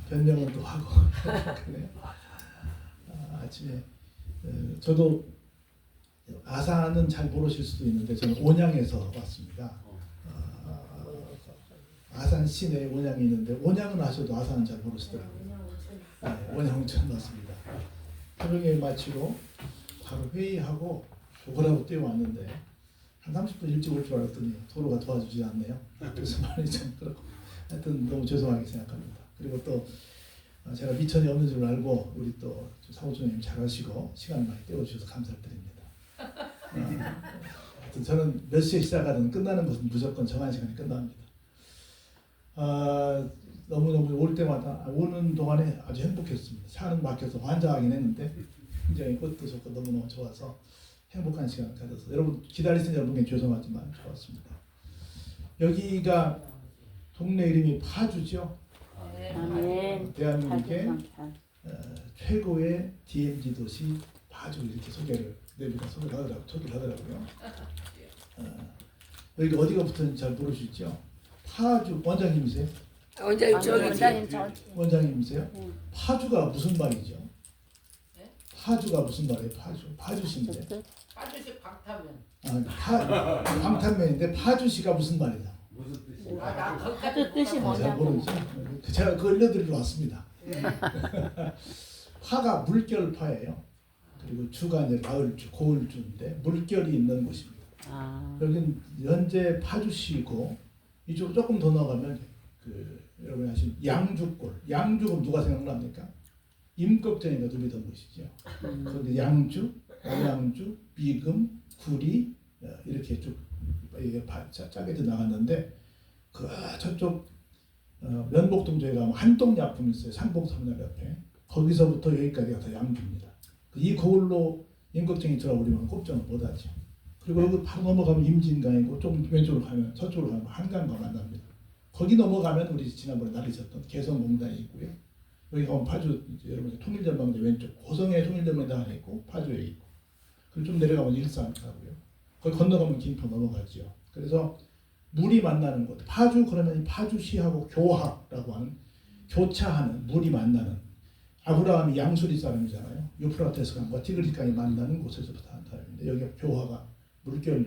변명은 또 하고 그래요. 아침에 저도 아산은 잘 모르실 수도 있는데 저는 온양에서 왔습니다. 아산 시내에 온양이 있는데 온양은 아셔도 아산은 잘 모르시더라고요. 네, 온양 온천 왔습니다. 새벽에 마치고 바로 회의하고 오라고 뛰어왔는데 한 30분 일찍 올 줄 알았더니 도로가 도와주지 않네요. 그래서 많이 좀 그렇고 하여튼 너무 죄송하게 생각합니다. 그리고 또 제가 미천이 없는 줄 알고 우리 또 사무총장님 잘하시고 시간 많이 떼어주셔서 감사드립니다. 하여튼 저는 몇 시에 시작하든 끝나는 것은 무조건 정한 시간에 끝납니다. 너무너무 올 때마다 오는 동안에 아주 행복했습니다. 차는 막혀서 환장하긴 했는데 굉장히 꽃도 좋고 너무너무 좋아서 행복한 시간을 가져서 여러분 기다리신 여러분께 죄송하지만 좋았습니다. 여기가 동네 이름이 파주죠. 대한민국의 최고의 DMZ 도시 파주 이렇게 소개를 하더라고요. 여기 어디가 붙었는지 잘 모르시죠? 파주 원장님이세요? 원장님이세요? 파주가 무슨 말이죠? 파주가 무슨 말이에요? 파주시인데. 파주시 방탄면. 방탄면인데 파주시가 무슨 말이냐? 무슨 뜻이야? 나 거기까지 뜻이 잘 뭐냐고. 모르죠. 제가 그걸 알려드리러 왔습니다. 파가 물결파예요. 그리고 주가 이제 가을주, 고을주인데 물결이 있는 곳입니다. 여기는 현재 파주시고 이쪽 조금 더 나가면 여러분이 아시는 양주골. 양주가 누가 생각납니까? 임꺽정이가 누비던 곳이죠. 그런데 양주, 남양주, 비금, 구리 이렇게 쭉 이게 짜게도 나갔는데 그 저쪽 면복동 저희 가면 한동약품 있어요. 삼봉터미널 옆에 거기서부터 여기까지가 다 양주입니다. 이 거울로 임꺽정이 들어오려면 꼽정을 못하죠. 그리고 여기 바로 넘어가면 임진강이고 좀 왼쪽으로 가면 서쪽으로 가면 한강과 만납니다. 거기 넘어가면 우리 지난번에 나르셨던 개성공단이 있고요. 여기 가면 파주 여러분 통일전망대 왼쪽 고성에 통일전망대 하나 있고 파주에 있고 그리고 좀 내려가면 일산 가고요. 거기 건너가면 김포 넘어가죠. 그래서 물이 만나는 곳 파주 그러면 파주시하고 교합라고 하는 교차하는 물이 만나는 아브라함이 양수리 사람이잖아요. 유프라테스 강과 티그리스 강이 만나는 곳에서부터 한 사람인데 여기가 교화가 물결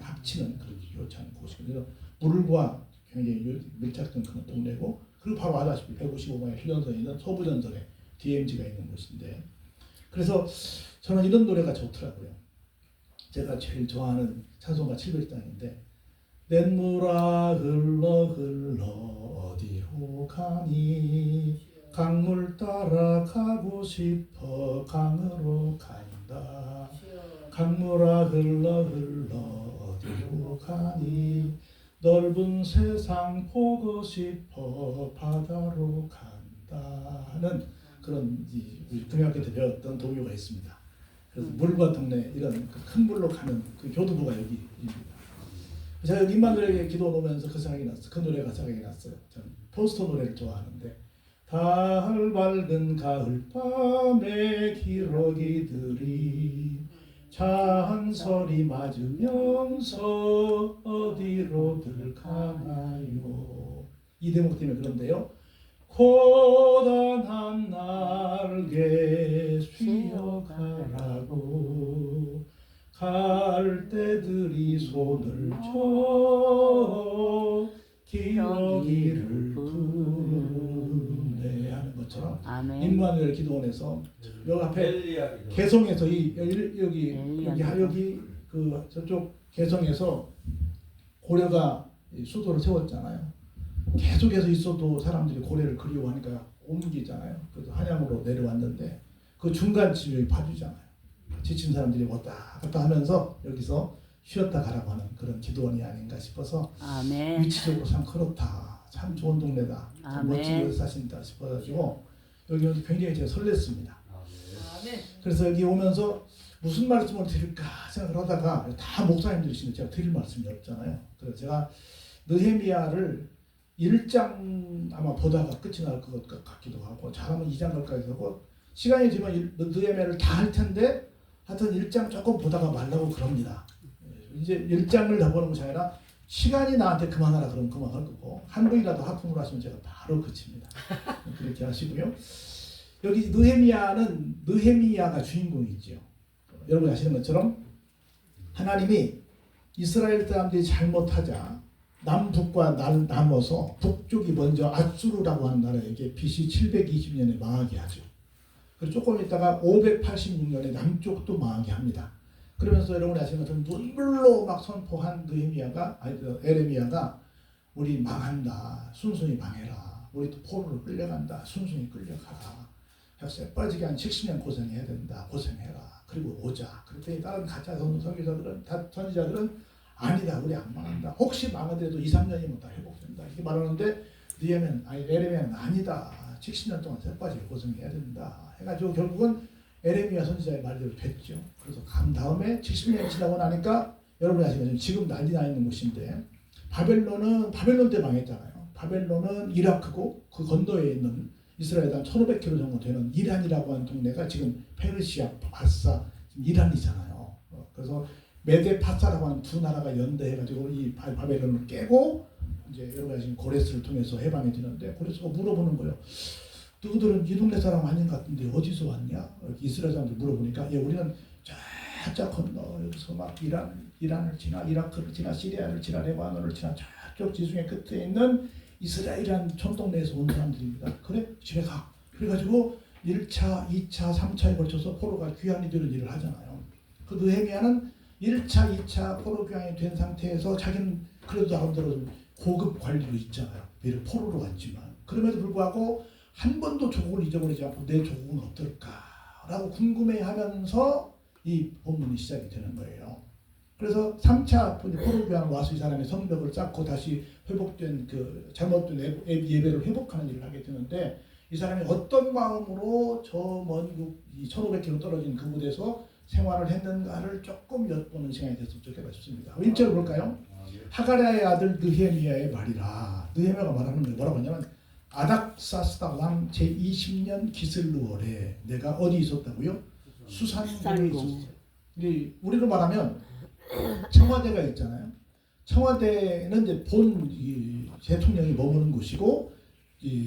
합치는 그런 교차하는 곳이거든요. 그래서 물과 굉장히 밀착된 그런 동네고 그리고 바로 아다시피 155마일 휴전선에 있는 서부전선에 DMZ가 있는 곳인데 그래서 저는 이런 노래가 좋더라고요. 제가 제일 좋아하는 찬송가 700장인데 냇물아 흘러 흘러 어디로 가니 강물 따라 가고 싶어 강으로 간다 강물아 흘러 흘러 어디로 가니 넓은 세상 보고 싶어 바다로 간다 하는 그런 우리 중학교 때 배웠던 동요가 있습니다. 그래서 물과 동네 이런 큰 물로 가는 그 교두보가 여기입니다. 제가 여기 임마누엘에게 기도 오면서 그 생각이 났어요. 그 노래가 생각이 났어요. 저는 포스터 노래를 좋아하는데 달 밝은 가을밤에 기러기들이 잔소리 맞으면서 어디로들 가나요. 이 대목 때문에 그런데요. 고단한 날개 쉬어가라고 갈대들이 손을 쳐 기러기를 부르네 하는 것처럼 임마누엘 기도원에서 여기 앞에 개성에서 여기 그 저쪽 개성에서 고려가 수도를 세웠잖아요. 계속해서 있어도 사람들이 고려를 그리워하니까 옮기잖아요. 그래서 한양으로 내려왔는데 그 중간쯤이 여기 파주잖아요. 지친 사람들이 왔다 갔다 하면서 여기서 쉬었다 가라고 하는 그런 기도원이 아닌가 싶어서 위치적으로 참 그렇다. 참 좋은 동네다. 참 멋진 곳에 사신다 싶어가지고 여기 오면서 굉장히 제가 설렜습니다. 그래서 여기 오면서 무슨 말씀을 드릴까 생각을 하다가 다 목사님들이시는데 제가 드릴 말씀이 없잖아요. 그래서 제가 느헤미야를 1장 아마 보다가 끝이 날 것 같기도 하고 잘하면 2장 갈까지 하고 시간이 되면 느헤미야를 다 할 텐데 하여튼 1장 조금 보다가 말라고 그럽니다. 이제 1장을 다 보는 것이 아니라 시간이 나한테 그만하라 그러면 그만할 거고 한 번이라도 하품을 하시면 제가 바로 그칩니다. 그렇게 하시고요. 여기 느헤미야가 주인공이죠. 여러분 아시는 것처럼 하나님이 이스라엘 사람들이 잘못하자 남북과 나눠서 북쪽이 먼저 아수르라고 하는 나라에게 BC 720년에 망하게 하죠. 그리고 조금 있다가 586년에 남쪽도 망하게 합니다. 그러면서 여러분이 아시는 것처럼 눈물로 막 선포한 에레미야가 우리 망한다. 순순히 망해라. 우리 또 포로로 끌려간다. 순순히 끌려가라. 쇠 빠지게 한 70년 고생해야 된다. 고생해라. 그리고 오자. 그랬더니 다른 가짜 선지자들은 아니다. 우리 안 망한다. 혹시 망하더라도 2, 3년이면 다 회복된다. 이렇게 말하는데 에레미야는 아니다. 70년 동안 쇠 빠지게 고생해야 된다. 해가지고 결국은 에레미야 선지자의 말대로 됐죠. 그래서 간 다음에 70년이 지나고 나니까 여러분이 아시겠지만 지금 난리 나 있는 곳인데 바벨론 때 망했잖아요. 바벨론은 이라크고 그 건너에 있는 이스라엘에 한 1500km 정도 되는 이란이라고 하는 동네가 지금 페르시아, 바사, 이란이잖아요. 그래서 메데 파사라고 하는 두 나라가 연대해가지고 이 바벨론을 깨고 이제 여러 가지 고레스를 통해서 해방이 되는데 고레스가 물어보는 거예요. 너희들은 이 동네 사람 아닌 것 같은데 어디서 왔냐? 이스라엘 사람들 물어보니까 우리는 저쪽 건너 여기서 막 이란을 지나 이라크를 지나 시리아를 지나 레바논을 지나 저쪽 지중해 끝에 있는 이스라엘이라는 촌동네에서 온 사람들입니다. 그래? 집에 가. 그래가지고 1차, 2차, 3차에 걸쳐서 포로가 귀환이 되는 일을 하잖아요. 그 느헤미야는 1차, 2차 포로 귀환이 된 상태에서 자기는 그래도 나름대로 좀 고급 관리로 있잖아요. 비록 포로로 왔지만. 그럼에도 불구하고 한 번도 조국을 잊어버리지 않고 내 조국은 어떨까라고 궁금해하면서 이 본문이 시작이 되는 거예요. 그래서 3차 포로 귀환 와서 이 사람이 성벽을 쌓고 다시 회복된 그 잘못된 예배를 회복하는 일을 하게 되는데 이 사람이 어떤 마음으로 저 먼 1500km 떨어진 그곳에서 생활을 했는가를 조금 엿보는 시간이 됐으면 좋겠다 싶습니다. 1절 볼까요? 하가랴의 아들 느헤미야의 말이라. 느헤미야가 말하는 게 뭐라고 하냐면 아닥사스다 왕 제20년 기슬루월에 내가 어디 있었다고요? 수산궁에 있었어요. 우리로 말하면 청와대가 있잖아요. 청와대는 이제 대통령이 머무는 곳이고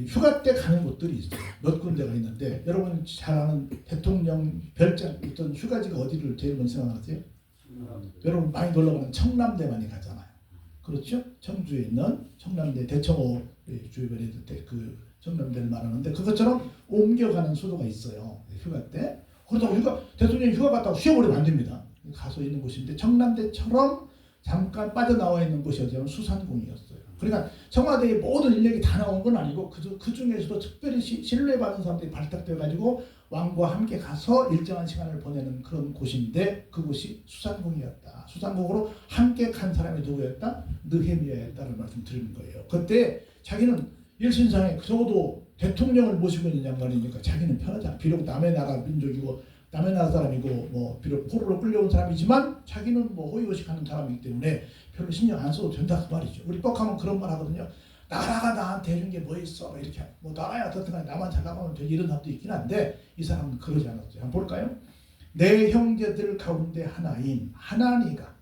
휴가 때 가는 곳들이 있어요. 몇 군데가 있는데 여러분 잘 아는 대통령 별장 있던 휴가지가 어디를 제일 먼저 생각하세요? 여러분 많이 놀러 가는 청남대 많이 가잖아요. 그렇죠? 청주에 있는 청남대 대청호 주변에 있을 때 그 청남대를 말하는데 그것처럼 옮겨가는 수도가 있어요. 휴가 때. 그렇다고 대통령이 휴가 갔다고 쉬어버리면 안 됩니다. 가서 있는 곳인데 청남대처럼 잠깐 빠져나와 있는 곳이 어디냐면 수산궁이었어요. 그러니까 청와대의 모든 인력이 다 나온 건 아니고 그 중에서도 특별히 신뢰받는 사람들이 발탁돼가지고 왕과 함께 가서 일정한 시간을 보내는 그런 곳인데 그곳이 수산궁이었다. 수산궁으로 함께 간 사람이 누구였다? 느헤미야였다는 말씀 드리는 거예요. 그때 자기는 일신상에 적어도 대통령을 모시고 있는 양반이니까 자기는 편하잖아. 비록 남의 나라 민족이고 남의 나라 사람이고 뭐 비록 포로로 끌려온 사람이지만 자기는 뭐 호의호식하는 사람이기 때문에 별로 신경 안 써도 된다 그 말이죠. 우리 뻑하면 그런 말 하거든요. 나라가 나한테 해준 게 뭐 있어 이렇게 뭐 나라야 어떻든 간에 나만 잘 나가면 되지 이런 사람도 있긴 한데 이 사람은 그러지 않았어요. 한번 볼까요? 내 형제들 가운데 하나인 하나니가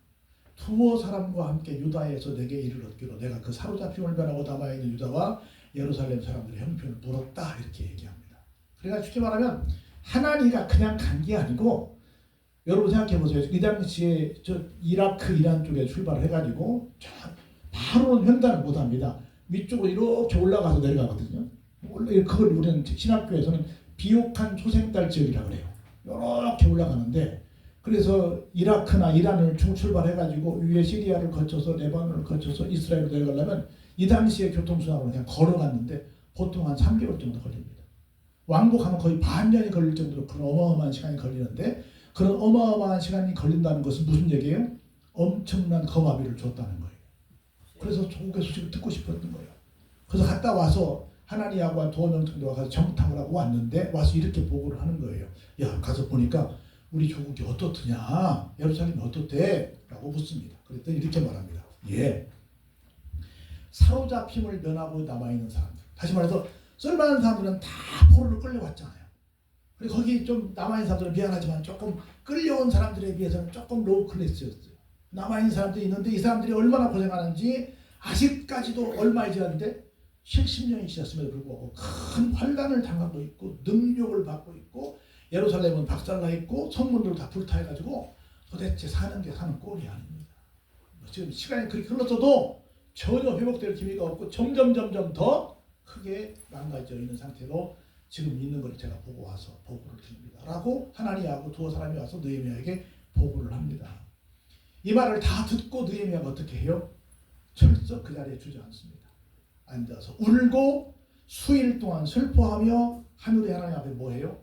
두어 사람과 함께 유다에서 내게 이를 얻기로 내가 그 사로잡힘을 변하고 남아있는 유다와 예루살렘 사람들의 형편을 물었다 이렇게 얘기합니다. 그러니까 쉽게 말하면 하나니가 그냥 간 게 아니고 여러분 생각해 보세요. 이 당시에 이라크 이란 쪽에 출발을 해가지고 바로는 횡단을 못합니다. 위쪽으로 이렇게 올라가서 내려가거든요. 그걸 우리는 신학교에서는 비옥한 초생달 지역이라고 그래요. 이렇게 올라가는데 그래서 이라크나 이란을 출발해가지고 위에 시리아를 거쳐서 레바논을 거쳐서 이스라엘로 내려가려면 이 당시에 교통수단으로 그냥 걸어갔는데 보통 한 3개월 정도 걸립니다. 왕복하면 거의 반년이 걸릴 정도로 그런 어마어마한 시간이 걸리는데 그런 어마어마한 시간이 걸린다는 것은 무슨 얘기예요? 엄청난 거마비를 줬다는 거예요. 그래서 조국의 소식을 듣고 싶었던 거예요. 그래서 갔다 와서 하나니아와 두어 정도가 가서 정탐을 하고 왔는데 와서 이렇게 보고를 하는 거예요. 야 가서 보니까 우리 조국이 어떻더냐? 예루살렘이 어떻대? 라고 묻습니다. 그랬더니 이렇게 말합니다. 예. 사로잡힘을 면하고 남아있는 사람들. 다시 말해서 쓸만한 사람들은 다 포로를 끌려왔잖아요. 그리고 거기 좀 남아있는 사람들은 미안하지만 조금 끌려온 사람들에 비해서는 조금 로우 클래스였어요. 남아있는 사람들이 있는데 이 사람들이 얼마나 고생하는지 아직까지도 얼마 지났는데 70년이 지났음에도 불구하고 큰 환난을 당하고 있고 능욕을 받고 있고 예루살렘은 박살나 있고 성문들 다 불타해가지고 도대체 사는 게 사는 꼴이 아닙니다. 지금 시간이 그렇게 흘렀어도 전혀 회복될 기미가 없고 점점 더 크게 망가져 있는 상태로 지금 있는 걸 제가 보고 와서 보고를 드립니다. 라고 하나니하고 두어 사람이 와서 느헤미야에게 보고를 합니다. 이 말을 다 듣고 느헤미야가 어떻게 해요? 철썩 그 자리에 주저앉습니다. 앉아서 울고 수일 동안 슬퍼하며 하늘의 하나님 앞에 뭐해요?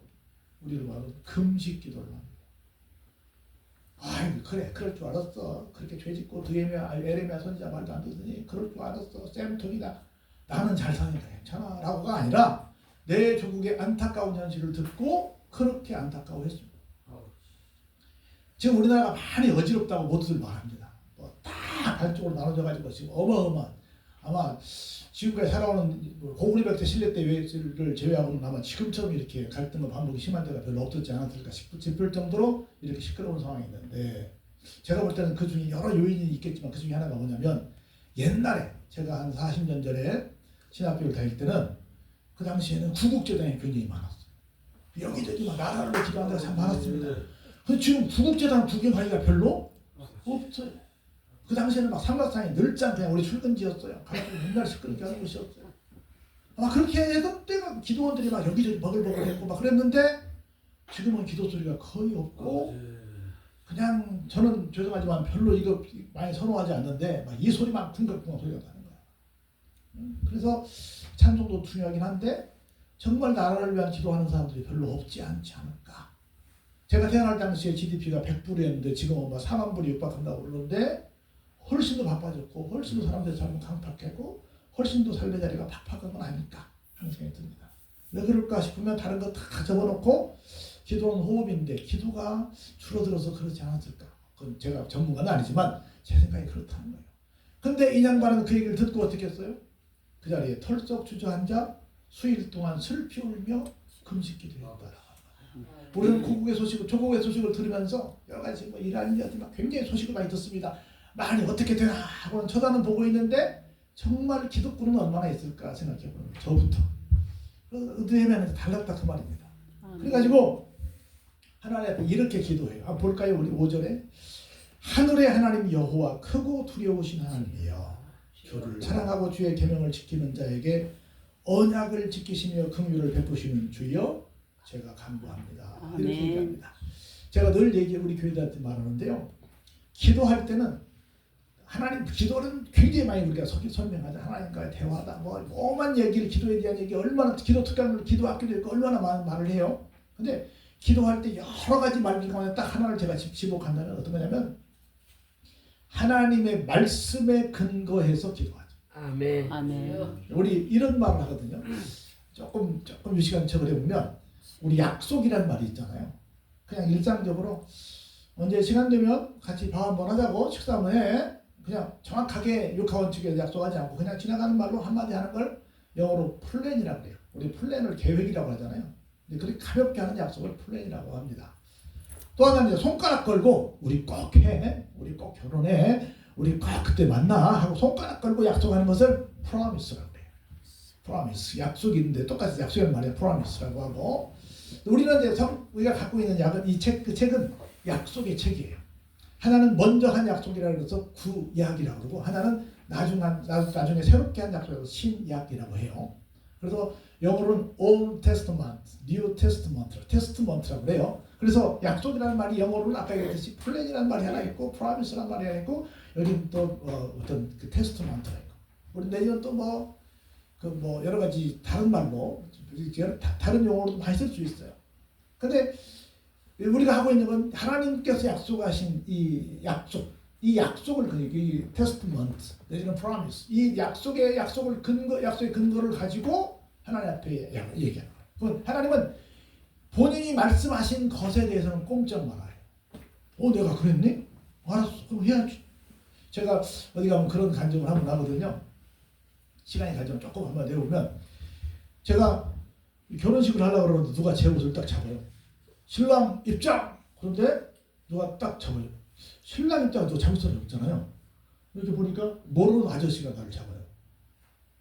우리를 말하면 금식 기도를 합니다. 아이 그래 그럴 줄 알았어. 그렇게 죄짓고 에레미야 선지자 말도 안 듣더니 그럴 줄 알았어. 쌤통이다. 나는 잘 사니까 괜찮아 라고가 아니라 내 조국의 안타까운 현실을 듣고 그렇게 안타까워했습니다. 지금 우리나라가 많이 어지럽다고 모두들 말합니다. 다 반쪽으로 나눠져가지고 지금 어마어마한 아마 지금까지 살아오는 고구려백제 신라 때를 제외하고는 아마 지금처럼 이렇게 갈등과 반복이 심한 데가 별로 없었지 않았을까 싶을 정도로 이렇게 시끄러운 상황이 있는데 제가 볼 때는 그 중에 여러 요인이 있겠지만 그 중에 하나가 뭐냐면 옛날에 제가 한 40년 전에 신학교를 다닐 때는 그 당시에는 구국재단이 굉장히 많았어요. 여기저기 막 나라로 기도하는 데가 참 많았습니다. 근데 지금 구국재단 구경하기가 별로 없어요. 그 당시에는 막 삼각산이 늘장 그냥 우리 출근지였어요. 가서 맨날 시끄럽게 하는 곳이었어요. 아마 그렇게 했던 때가 기도원들이 막 여기저기 버글버글했고 막 그랬는데 지금은 기도 소리가 거의 없고 그냥 저는 죄송하지만 별로 이거 많이 선호하지 않는데 막 이 소리만 쿵쾅쿵쾅 소리가 나는 거야. 그래서 찬송도 중요하긴 한데 정말 나라를 위한 기도하는 사람들이 별로 없지 않지 않을까. 제가 태어날 당시에 GDP가 100불이었는데 지금은 막 4만 불이 육박한다고 그러는데 훨씬 더 바빠졌고 훨씬 더 사람들이 삶은 강팍했고 훨씬 더 삶의 자리가 팍팍한 건 아닐까 하는 생각이 듭니다. 왜 그럴까 싶으면 다른 거 다 접어놓고 기도는 호흡인데 기도가 줄어들어서 그러지 않았을까. 그건 제가 전문가는 아니지만 제 생각이 그렇다는 거예요. 근데 이 양반은 그 얘기를 듣고 어떻게 했어요? 그 자리에 털썩 주저앉아 수일 동안 슬피 울며 금식 기도했다. 우리는 고국의 소식을 조국의 소식을 들으면서 여러 가지 뭐 이란이라든지 굉장히 소식을 많이 듣습니다. 많이 어떻게 되나 하고는 쳐다는 보고 있는데 정말 기독군은 얼마나 있을까 생각해보는 거예요. 저부터. 느헤미야는 달랐다 그 말입니다. 그래가지고 하나님 앞에 이렇게 기도해요. 한번 볼까요? 우리 5절에 하늘의 하나님 여호와 크고 두려우신 하나님이여 주를 사랑하고 주의 계명을 지키는 자에게 언약을 지키시며 긍휼을 베푸시는 주여 제가 간구합니다. 이렇게 얘기합니다. 제가 늘 우리 교회들한테 말하는데요. 기도할 때는 하나님 기도는 굉장히 많이 우리가 설명하자. 하나님과의 대화다. 뭐 오만 얘기를 기도에 대한 얘기 얼마나 기도 특강을 기도 학교도 있고 얼마나 많은 말을 해요. 근데 기도할 때 여러 가지 말들 가운데 딱 하나를 제가 지목한다면 어떤 거냐면 하나님의 말씀에 근거해서 기도하죠. 아멘. 우리 이런 말을 하거든요. 조금 유시간 척을 해보면 우리 약속이란 말이 있잖아요. 그냥 일상적으로 언제 시간 되면 같이 밥 한번 하자고 식사 한번 해. 그냥 정확하게 육하원칙에 약속하지 않고 그냥 지나가는 말로 한마디 하는 걸 영어로 플랜이라고 해요. 우리 플랜을 계획이라고 하잖아요. 근데 그렇게 가볍게 하는 약속을 플랜이라고 합니다. 또 하나는 이제 손가락 걸고 우리 꼭 해. 우리 꼭 결혼해. 우리 꼭 그때 만나 하고 손가락 걸고 약속하는 것을 promise라고 해요. promise. 약속인데 똑같이 약속이란 말이에요. promise라고 하고 우리는 이제 우리가 갖고 있는 그 책은 약속의 책이에요. 하나는 먼저 한 약속이라고 해서 구약이라고 그러고 하나는 나중에 새롭게 한 약속이라고 해서 신약이라고 해요. 그래서 영어로는 Old Testament, New Testament라고 그래요. 그래서 약속이라는 말이 영어로는 아까 얘기했듯이 플랜이라는 말이 하나 있고 promise라는 말이 하나 있고 여기는 또 어떤 그 테스트먼트가 있고 우리 내지는 또 뭐 여러 가지 다른 말로 다른 용어로도 많이 쓸 수 있어요. 근데 우리가 하고 있는 건 하나님께서 약속하신 이 약속을 이 테스트먼트 내지는 프로미스 이 약속의 근거를 가지고 하나님 앞에 얘기하는 거예요. 하나님은 본인이 말씀하신 것에 대해서는 꼼짝 말아요. 내가 그랬니? 알았어. 그럼 해야지. 제가 어디 가면 그런 간증을 한번 하거든요. 시간이 가지면 조금 한번 내려오면 제가 결혼식을 하려고 그러는데 누가 제 옷을 딱 잡아요. 신랑 입장! 그런데 누가 딱 잡아요. 신랑 입장도 잡을 수는 없잖아요. 이렇게 보니까 모르는 아저씨가 나를 잡아요.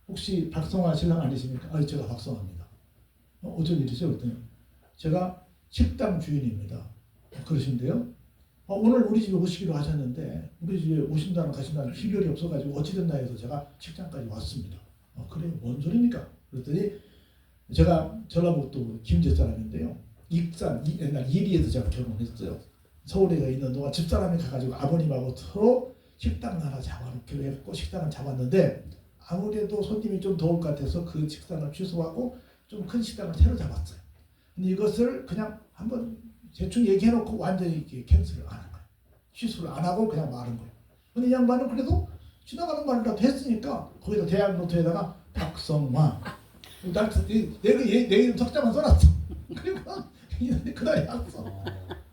혹시 박성화 신랑 아니십니까? 아, 제가 박성화입니다. 어쩐 일이죠? 그랬더니 제가 식당 주인입니다. 그러신데요. 오늘 우리 집에 오시기로 하셨는데 우리 집에 오신다는 가신다는 필요이 없어가지고 어찌됐나 해서 제가 식장까지 왔습니다. 그래요? 뭔 소리입니까? 그랬더니 제가 전라북도 김제 사람인데요. 익산 옛날 이리에서 제가 결혼했어요. 서울에 있는 동안 집사람이 가가지고 아버님하고 서로 식당 하나 잡아놓기로 했고 식당을 잡았는데 아무래도 손님이 좀 더울 것 같아서 그 식당을 취소하고 좀 큰 식당을 새로 잡았어요. 근데 이것을 그냥 한번 대충 얘기해놓고 완전히 이렇게 캔슬을 안 한 거예요. 취소를 안 하고 그냥 말한 거예요. 근데 이 양반은 그래도 지나가는 말이라도 했으니까 거기다 대학 노트에다가 박성화 내가 내 이름 석자만 써놨어. 그리고 그날에 왔어.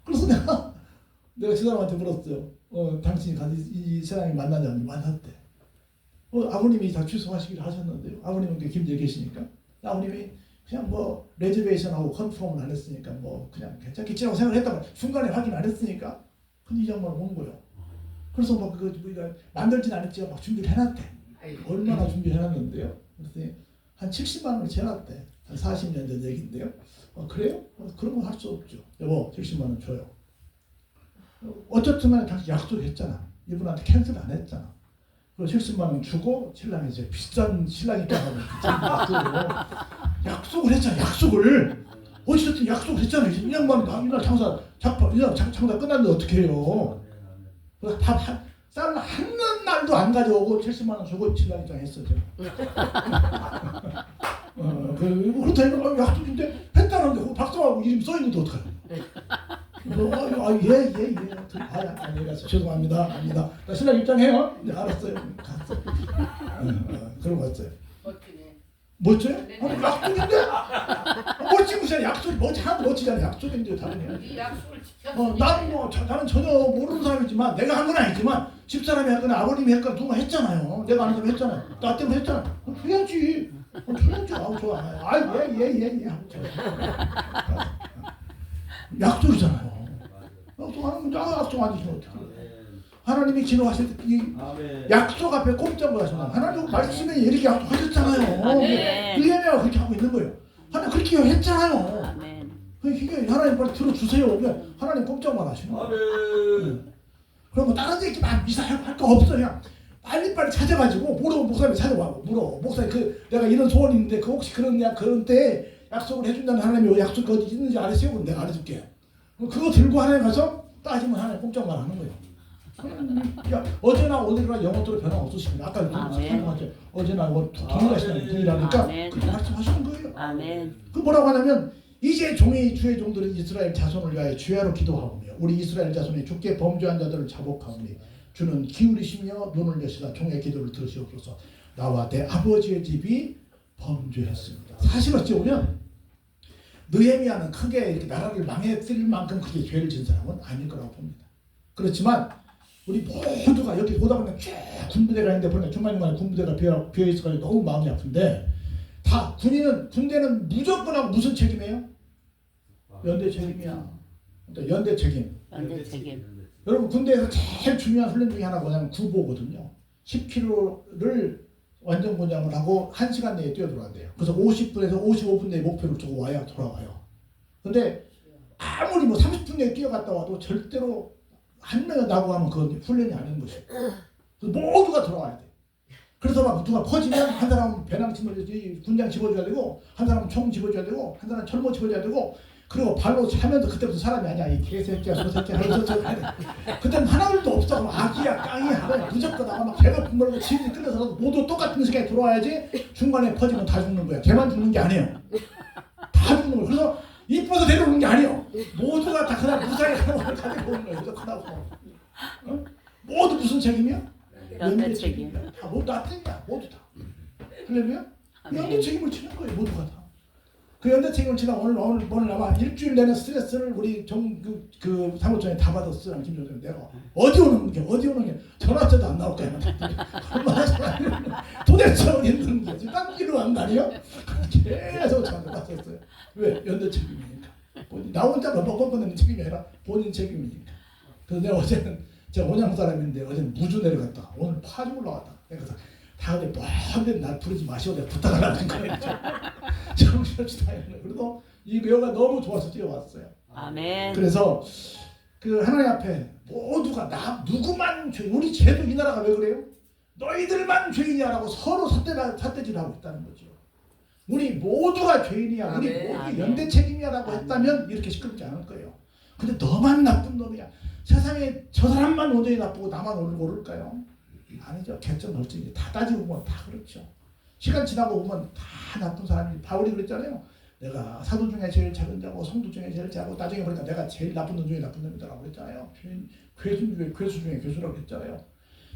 그래서 내가 그 사람한테 물었어요. 당신이 가서 이 사람이 만나냐면 만났대. 아버님이 다 취소하시기로 하셨는데요. 아버님은 김제에 계시니까 아버님이 그냥 뭐 레저베이션하고 컨펌을 안 했으니까 뭐 그냥 괜찮겠지라고 생각을 했다가 중간에 확인 안 했으니까 근데 이 양반은 온 거예요. 그래서 막 그거 우리가 만들진 않았지만 막 준비를 해놨대. 얼마나 준비해놨는데요. 그래서 한 70만 원을 재놨대. 한 40년 전 얘기인데요. 그래요? 그런 건 할 수 없죠. 여보 70만 원 줘요. 어쨌든 간에 당신 약속했잖아. 이분한테 캔슬 안 했잖아. 그리고 70만 원 주고 신랑이 이제 비싼 신랑이니까 약속을 했잖아. 약속을 어쨌든 약속을 했잖아. 이 양반이 이날 장사 끝났는데 어떻게 해요? 쌀 한 날도 안 가져오고 70만 원 주고 신랑 입장했어. 그렇다니까 약속인데 했다는데 박수하고 이름 써있는데 어떡하냐. 예. 알겠어. 죄송합니다. 압니다. 신랑 입장해요. 네, 알았어요. 갔어. 그러고 갔어요. 멋져요? 아니 약속인데? 멋진 것이 아니라 약속이 하나도 멋지잖아. 약속인데 다르네. 약속을 지켰으니까. 나는 전혀 모르는 사람이지만 내가 한 건 아니지만 집사람이 했거나 아버님이 했거나 누가 했잖아요. 내가 아는 사람 했잖아요. 나 때문에 했잖아. 해야지. 해야지. 좋아. 예. 약속이잖아요. 약속 안 지키면 어떡해. 하나님이 진노하실 때 이 약속 앞에 꼼짝을 하시면 하나님 말씀에 이렇게 약속하셨잖아요. 그래야 그렇게 하고 있는 거예요. 하나님 그렇게 했잖아요. 그러니까 하나님 빨리 들어주세요. 하나님 꼼짝만 하시는 거예요. 그럼 뭐 다른 얘기 막 이상하고 할 거 없어. 그냥 빨리빨리 찾아가지고 목사님 찾아와. 목사님 내가 이런 소원이 있는데 혹시 그런 때 약속을 해준다는 하나님이 약속 어디 있는지 알으세요? 그럼 내가 알려줄게. 그거 들고 하나님 가서 따지면 하나님 꼼짝만 하는 거예요. 어제나 오늘이나 영원토록 변화 없으십니다. 아까 어제나 동일하시다는 동일하니까 그렇게 말씀하시는 거예요. 아멘. 그 뭐라고 하냐면 이제 주의 종들은 이스라엘 자손을 위하여 주야로 기도하오며 우리 이스라엘 자손이 주께 범죄한 자들을 자복하오니 주는 기울이시며 눈을 여시다 종의 기도를 들으시옵소서. 나와 내 아버지의 집이 범죄했습니다. 사실 어찌 보면 느헤미야는 크게 이렇게 나라를 망했을 만큼 크게 죄를 진 사람은 아닐 거라고 봅니다. 그렇지만 우리 모두가 여기 보다 보면 쭉 군부대가 있는데 보니까 중간중간에 군부대가 비어있어가지고 너무 마음이 아픈데 다 군대는 무조건 하고 무슨 책임이에요? 연대 책임이야. 연대 책임. 여러분 군대에서 제일 중요한 훈련 중에 하나가 뭐냐면 구보거든요. 10km를 완전 권장을 하고 1시간 내에 뛰어들어간대요. 그래서 50분에서 55분 내에 목표를 두고 와야 돌아와요. 근데 아무리 30분 내에 뛰어갔다 와도 절대로 한 명이 나고 하면 그건 훈련이 아닌 것이에요. 모두가 돌아와야 돼. 그래서 막 누가 퍼지면 한 사람은 배낭 군장 집어줘야 되고 한 사람은 총 집어줘야 되고 한 사람은 철모 집어줘야 되고 그리고 발로 차면서 그때부터 사람이 아니야. 이 개새끼야 소새끼야 하면서 그때는 하나도 없어. 악이야 깡이야. 무조건 나가 막 배가 분벌고 지들이 끌려서 모두 똑같은 시간에 들어와야지 중간에 퍼지면 다 죽는 거야. 걔만 죽는 게 아니에요. 다 죽는 거야. 그래서 이뻐서 데려오는 게 아니에요. 모두가 다 그냥 무사히 가는 다 데려오는 거예요. 그래서 끝나고 모두 무슨 책임이야? 연대 책임이야. 다 모두 다 책임이야. 모두 다. 할렐루야? 연대 책임을 지는 거예요. 모두가 다. 그 연대 책임을 지나 오늘 아마 일주일 내내 스트레스를 우리 그 사무총장이 다 받았어요. 김종철 내가 어디 오는 게 전화자도 안 나올 거야. 얼마나 도대체 어디 있는 게 딴 길로 간 거 아니에요? 계속 전화 받았어요. 왜? 연대 책임이니까. 나 혼자 뻔뻔 내는 책임이 아니라 본인 책임이니까. 그래서 내가 어제는 제가 온양 사람인데 어제 무주 내려갔다 오늘 파주 올라왔다. 그래서 다음에 뭐한데 날 부르지 마시오 내가 부탁하려는 거예요. 정신없이 다녔네. 그래도 이 여가 너무 좋아서 뛰어왔어요. 아멘. 그래서 그 하나님 앞에 모두가 나 누구만 죄인 우리 죄도 이 나라가 왜 그래요? 너희들만 죄인이야라고 서로 삿대질하고 있다는 거죠. 우리 모두가 죄인이야. 우리 아멘. 모두 아멘. 연대 책임이야라고 했다면 이렇게 시끄럽지 않을 거예요. 근데 너만 나쁜 놈이야. 세상에 저 사람만 온전히 나쁘고 나만 옳을까요? 아니죠. 개점 넓증이 다 따지고 보면 다 그렇죠. 시간 지나고 보면 다 나쁜 사람이 바울이 그랬잖아요. 내가 사도 중에 제일 작은 자고 성도 중에 제일 작고 나중에 보니까 내가 제일 나쁜 놈 중에 나쁜 놈이다라고 그랬잖아요. 괴수 중에 괴수라고 그랬잖아요.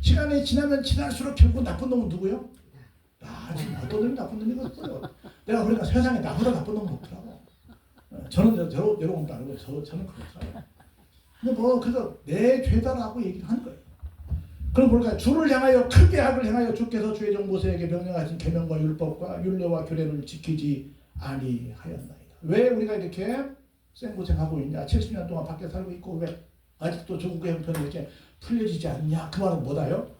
시간이 지나면 지날수록 결국 나쁜 놈은 누구요? 나 지금 어떤 놈이 나쁜 놈이겠어요. 내가 그러니까 세상에 나보다 나쁜 놈은 없더라고. 저는 여러분도 알고 저는 그렇잖아요. 근데 뭐 그래서 내 죄다라고 얘기를 하는 거예요. 그럼 뭘까요? 주를 향하여 크게 악을 행하여 주께서 주의 종 모세에게 명령하신 계명과 율법과 율례와 규례를 지키지 아니하였나이다. 왜 우리가 이렇게 생고생하고 있냐? 70년 동안 밖에 살고 있고 왜 아직도 조국의 형편이 이렇게 풀려지지 않냐? 그 말은 뭐다요?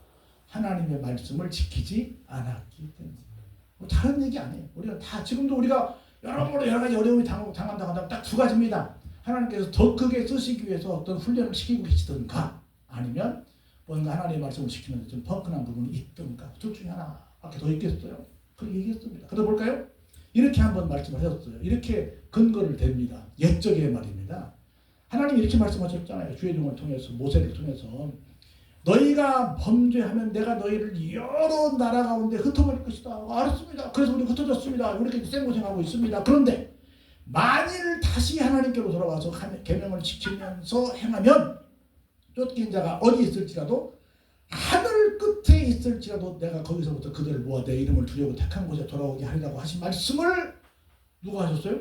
하나님의 말씀을 지키지 않았기 때문에. 뭐 다른 얘기 아니에요. 우리가 다 지금도 우리가 여러모로 여러 가지 어려움이 당한다면 딱 두 가지입니다. 하나님께서 더 크게 쓰시기 위해서 어떤 훈련을 시키고 계시든가 아니면 뭔가 하나님의 말씀을 지키면서 좀 펑크난 부분이 있든가 둘 중에 하나밖에 더 있겠어요. 그렇게 얘기했습니다. 그러다 볼까요? 이렇게 한번 말씀하셨어요. 이렇게 근거를 댑니다. 옛적의 말입니다. 하나님이 이렇게 말씀하셨잖아요. 주의 종을 통해서 모세를 통해서 너희가 범죄하면 내가 너희를 여러 나라 가운데 흩어버릴 것이다. 알았습니다. 그래서 우리 흩어졌습니다. 이렇게 생고생하고 있습니다. 그런데 만일 다시 하나님께로 돌아와서 계명을 지키면서 행하면 쫓긴 자가 어디 있을지라도 하늘 끝에 있을지라도 내가 거기서부터 그들을 모아 내 이름을 두려고 택한 곳에 돌아오게 하리라고 하신 말씀을 누가 하셨어요?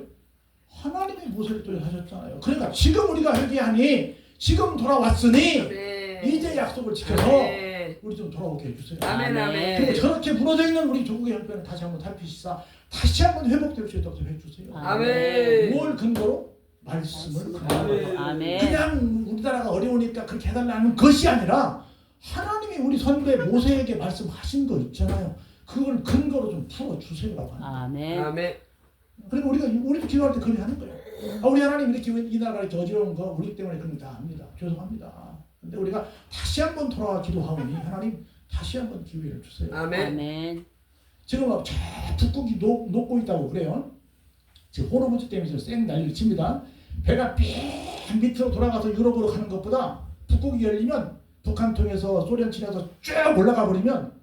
하나님이 모세를 통해 하셨잖아요. 그러니까 지금 우리가 회개하니 지금 돌아왔으니 아멘. 이제 약속을 지켜서 아멘. 우리 좀 돌아오게 해주세요. 아멘. 아멘. 그리고 저렇게 무너져 있는 우리 조국의 형편을 다시 한번 살피시사 다시 한번 회복될 수 있도록 좀 해주세요. 아멘. 뭘 근거로? 말씀을 근거로. 아멘. 그냥 우리나라가 어려우니까 그렇게 해달라는 것이 아니라 하나님이 우리 선배 모세에게 말씀하신 거 있잖아요. 그걸 근거로 좀 풀어주세요라고 하는 거예요. 아멘. 아멘. 그리고 우리도 기도할 때 그렇게 하는 거예요. 우리 하나님 이렇게 이 나라가 이렇게 어지러운 거 우리 때문에 그런 거 다 압니다. 죄송합니다. 근데 우리가 다시 한번 돌아와 기도하오니 하나님 다시 한번 기회를 주세요. 아멘. 아멘. 지금 저 북극이 녹고 있다고 그래요. 지금 호르무즈 때문에 쌩 난리를 칩니다. 배가 삥 밑으로 돌아가서 유럽으로 가는 것보다 북극이 열리면 북한 통해서 소련 치면서 쭉 올라가 버리면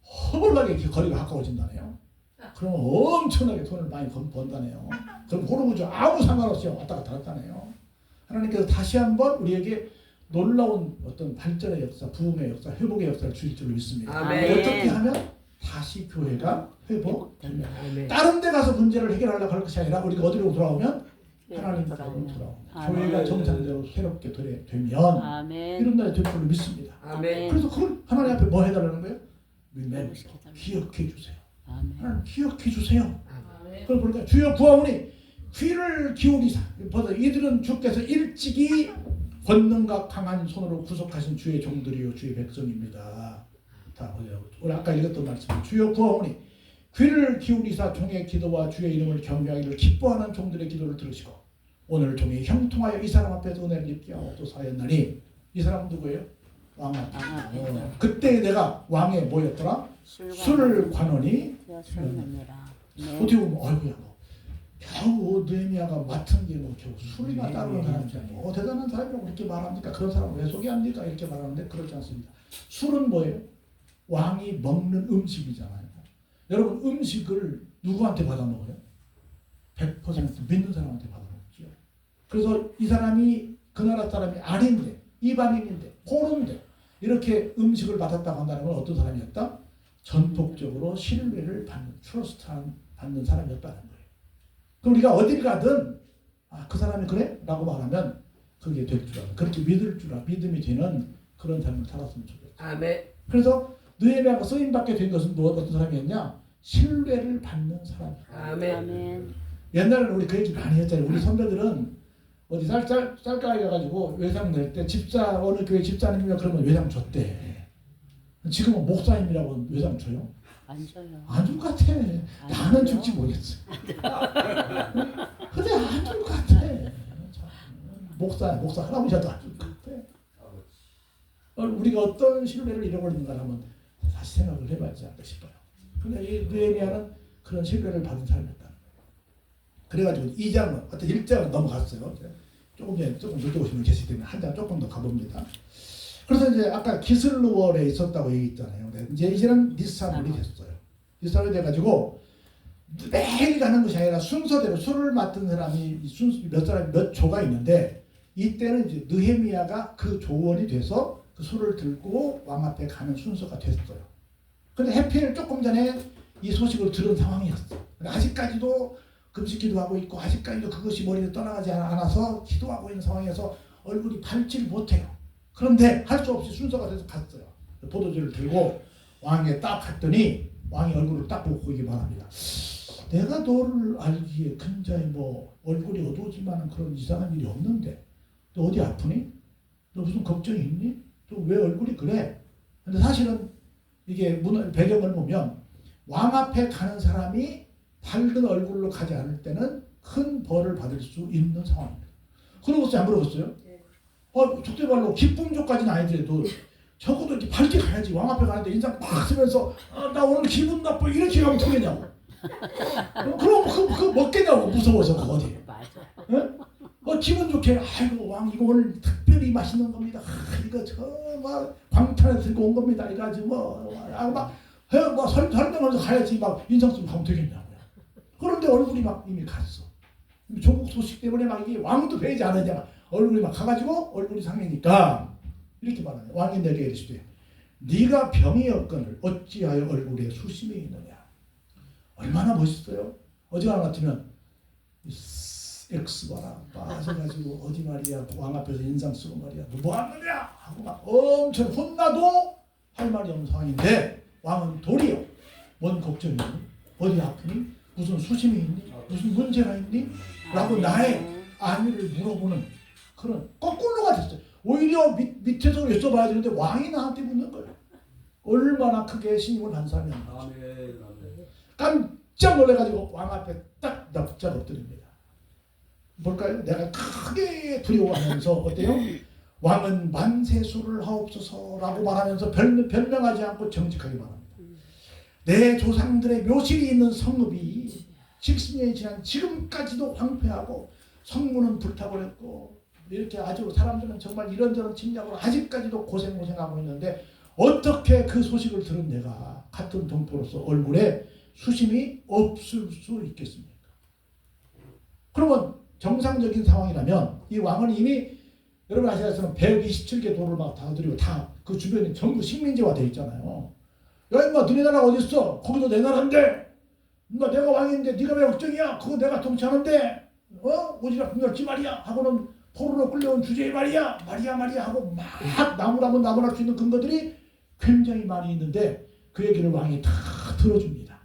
허벌나게 이렇게 거리가 가까워진다네요. 그럼 엄청나게 돈을 많이 번다네요. 그럼 호르무즈 아무 상관없이 왔다 갔다 했다네요. 하나님께서 다시 한번 우리에게 놀라운 어떤 발전의 역사, 부흥의 역사, 회복의 역사를 주실 줄 믿습니다. 아멘. 어떻게 하면 다시 교회가 회복되면 아멘. 다른 데 가서 문제를 해결하려고 할 것이 아니라 우리가 어디로 돌아오면 하나님께로 돌아오면. 돌아오면 아멘. 교회가 정상대로 새롭게 되면 아멘. 이런 날이 될 줄로 믿습니다. 아멘. 그래서 그걸 하나님 앞에 뭐 해달라는 거예요? Remember. 시켜달라는 기억해 주세요. 아멘. 하나님 기억해 주세요. 아멘. 그걸 보니까 주여 구하오니 귀를 기울이사. 벌써 이들은 주께서 일찍이 권능과 강한 손으로 구속하신 주의 종들이요 주의 백성입니다. 다 보세요. 오늘 아까 읽었던 말씀. 주여 구하오니 귀를 기울이사 종의 기도와 주의 이름을 경배하기를 기뻐하는 종들의 기도를 들으시고 오늘 종이 형통하여 이 사람 앞에서 은혜를 입게 하옵소서하였나니 이 사람은 누구예요? 왕 앞에. 그때 내가 왕의 뭐였더라? 술관원이 되었었느니라. 어떻게 보면 아이고야 뭐 겨우 느헤미야가 맡은 게 뭐 겨우 술이나 따르는 사람이지 뭐 대단한 사람이라고 그렇게 말합니까? 그런 사람을 왜 소개합니까? 이렇게 말하는데 그렇지 않습니다. 술은 뭐예요? 왕이 먹는 음식이잖아요. 여러분 음식을 누구한테 받아 먹어요? 100% 믿는 사람한테 받아 먹죠. 그래서 이 사람이 그 나라 사람이 아닌데 이방인인데 포로인데 이렇게 음식을 받았다고 한다는 건 어떤 사람이었다? 전폭적으로 신뢰를 받는 트러스트 받는 사람이었다는 거예요. 그럼 우리가 어딜 가든 그 사람이 그래? 라고 말하면 그게 될 줄 알아. 그렇게 믿음이 되는 그런 삶을 살았으면 좋겠어요. 아멘. 그래서 느헤미야가 쓰임받게 된 것은 어떤 사람이었냐? 신뢰를 받는 사람이에요. 아멘. 아멘. 옛날에는 우리 그 얘기 많이 했잖아요. 우리 선배들은 어디 쌀가게 가가지고 외상 낼 때 집사 어느 교회 집사님이라 그러면 외상 줬대. 지금은 목사님이라고 외상 줘요? 안 줘요. 안 줄 것 같아. 나는 줄지 모르겠어. 근데 안 줄 것 같아. 목사 할아버지도 안 줄 것 같아. 우리가 어떤 신뢰를 잃어버리는가 하면 다시 생각을 해봐야지 않을까 싶어요. 근데 이 느헤미야는 그런 신뢰를 받은 사람이었다. 그래가지고 2장은 어떤 1장은 넘어갔어요. 조금 늦게 오시면 계시기 때문에 한 장 조금 더 가봅니다. 그래서 이제 아까 기슬루월에 있었다고 얘기했잖아요. 이제는 니산월이 됐어요. 니산월이 돼가지고 매일 가는 것이 아니라 순서대로 술을 맡은 사람이 몇 조가 있는데 이때는 이제 느헤미야가 그 조원이 돼서 그 술을 들고 왕 앞에 가는 순서가 됐어요. 근데 해필 조금 전에 이 소식을 들은 상황이었어. 아직까지도 금식 기도하고 있고 아직까지도 그것이 머리에 떠나가지 않아서 기도하고 있는 상황에서 얼굴이 밝지를 못해요. 그런데 할 수 없이 순서가 돼서 갔어요. 포도주를 들고 왕에게 딱 갔더니 왕이 얼굴을 딱 보고 거기 말합니다. 내가 너를 알기에 굉장히 뭐 얼굴이 어두워질만한 그런 이상한 일이 없는데 너 어디 아프니? 너 무슨 걱정이 있니? 또 왜 얼굴이 그래? 근데 사실은 이게 배경을 보면 왕 앞에 가는 사람이 밝은 얼굴로 가지 않을 때는 큰 벌을 받을 수 있는 상황입니다. 그러고서 안 그러겠어요? 속대발로 기쁨조까지는 아니더라도 적어도 이렇게 밝게 가야지. 왕 앞에 가는데 인상 막 쓰면서 나 오늘 기분 나빠 이렇게 가면 되겠냐고. 그럼 그거 먹겠냐고. 무서워서 그거 어디. 맞아. 기분 좋게 아이고 왕 이거 오늘 특별히 맛있는 겁니다. 이거 정말 광탄에 들고 온 겁니다. 이거 아주 막 설명하면서 가야지 막 인상 쓰면 가면 되겠냐고요. 그런데 얼굴이 막 이미 갔어. 조국 소식 때문에 막 이게 왕도 되지 않느냐. 얼굴이 막 가가지고 얼굴이 상해니까 이렇게 말하네. 왕이 내게 이르시되 네가 병이 없거늘 어찌하여 얼굴에 수심이 있느냐. 얼마나 멋있어요. 어지간한 같으면 X봐라 빠져가지고 어디 말이야 왕 앞에서 인상 쓰고 말이야 너 뭐하느냐 하고 막 엄청 혼나도 할 말이 없는 상황인데 왕은 도리어 뭔 걱정이 있니? 어디 아프니? 무슨 수심이 있니? 무슨 문제가 있니? 라고 나의 안위를 물어보는 그런 거꾸로가 됐어요. 오히려 밑에서 여쭤봐야 되는데 왕이 나한테 묻는 거예요. 얼마나 크게 신임을 한 사람이었나. 깜짝 놀라가지고 왕 앞에 딱 납작 엎드립니다. 볼까요? 내가 크게 두려워하면서 어때요? 왕은 만세수를 하옵소서라고 말하면서 변명하지 않고 정직하게 말합니다. 내 조상들의 묘실이 있는 성읍이 70년이 지난 지금까지도 황폐하고 성문은 불타버렸고 이렇게 아주 사람들은 정말 이런저런 침략으로 아직까지도 고생하고 있는데 어떻게 그 소식을 들은 내가 같은 동포로서 얼굴에 수심이 없을 수 있겠습니까? 그러면 정상적인 상황이라면 이 왕은 이미 여러분 아시다시피 127개 도를 막 다 들이고 다 그 주변이 전부 식민지화 되어 있잖아요. 야 임마 너네 나라가 어디 있어? 거기도 내 나라인데 임마 내가 왕인데 네가 왜 걱정이야? 그거 내가 통치하는데 오지랖 분열지 말이야 하고는 포로로 끌려온 주제의 말이야 하고 막 나무랄 수 있는 근거들이 굉장히 많이 있는데 그 얘기를 왕이 다 들어줍니다.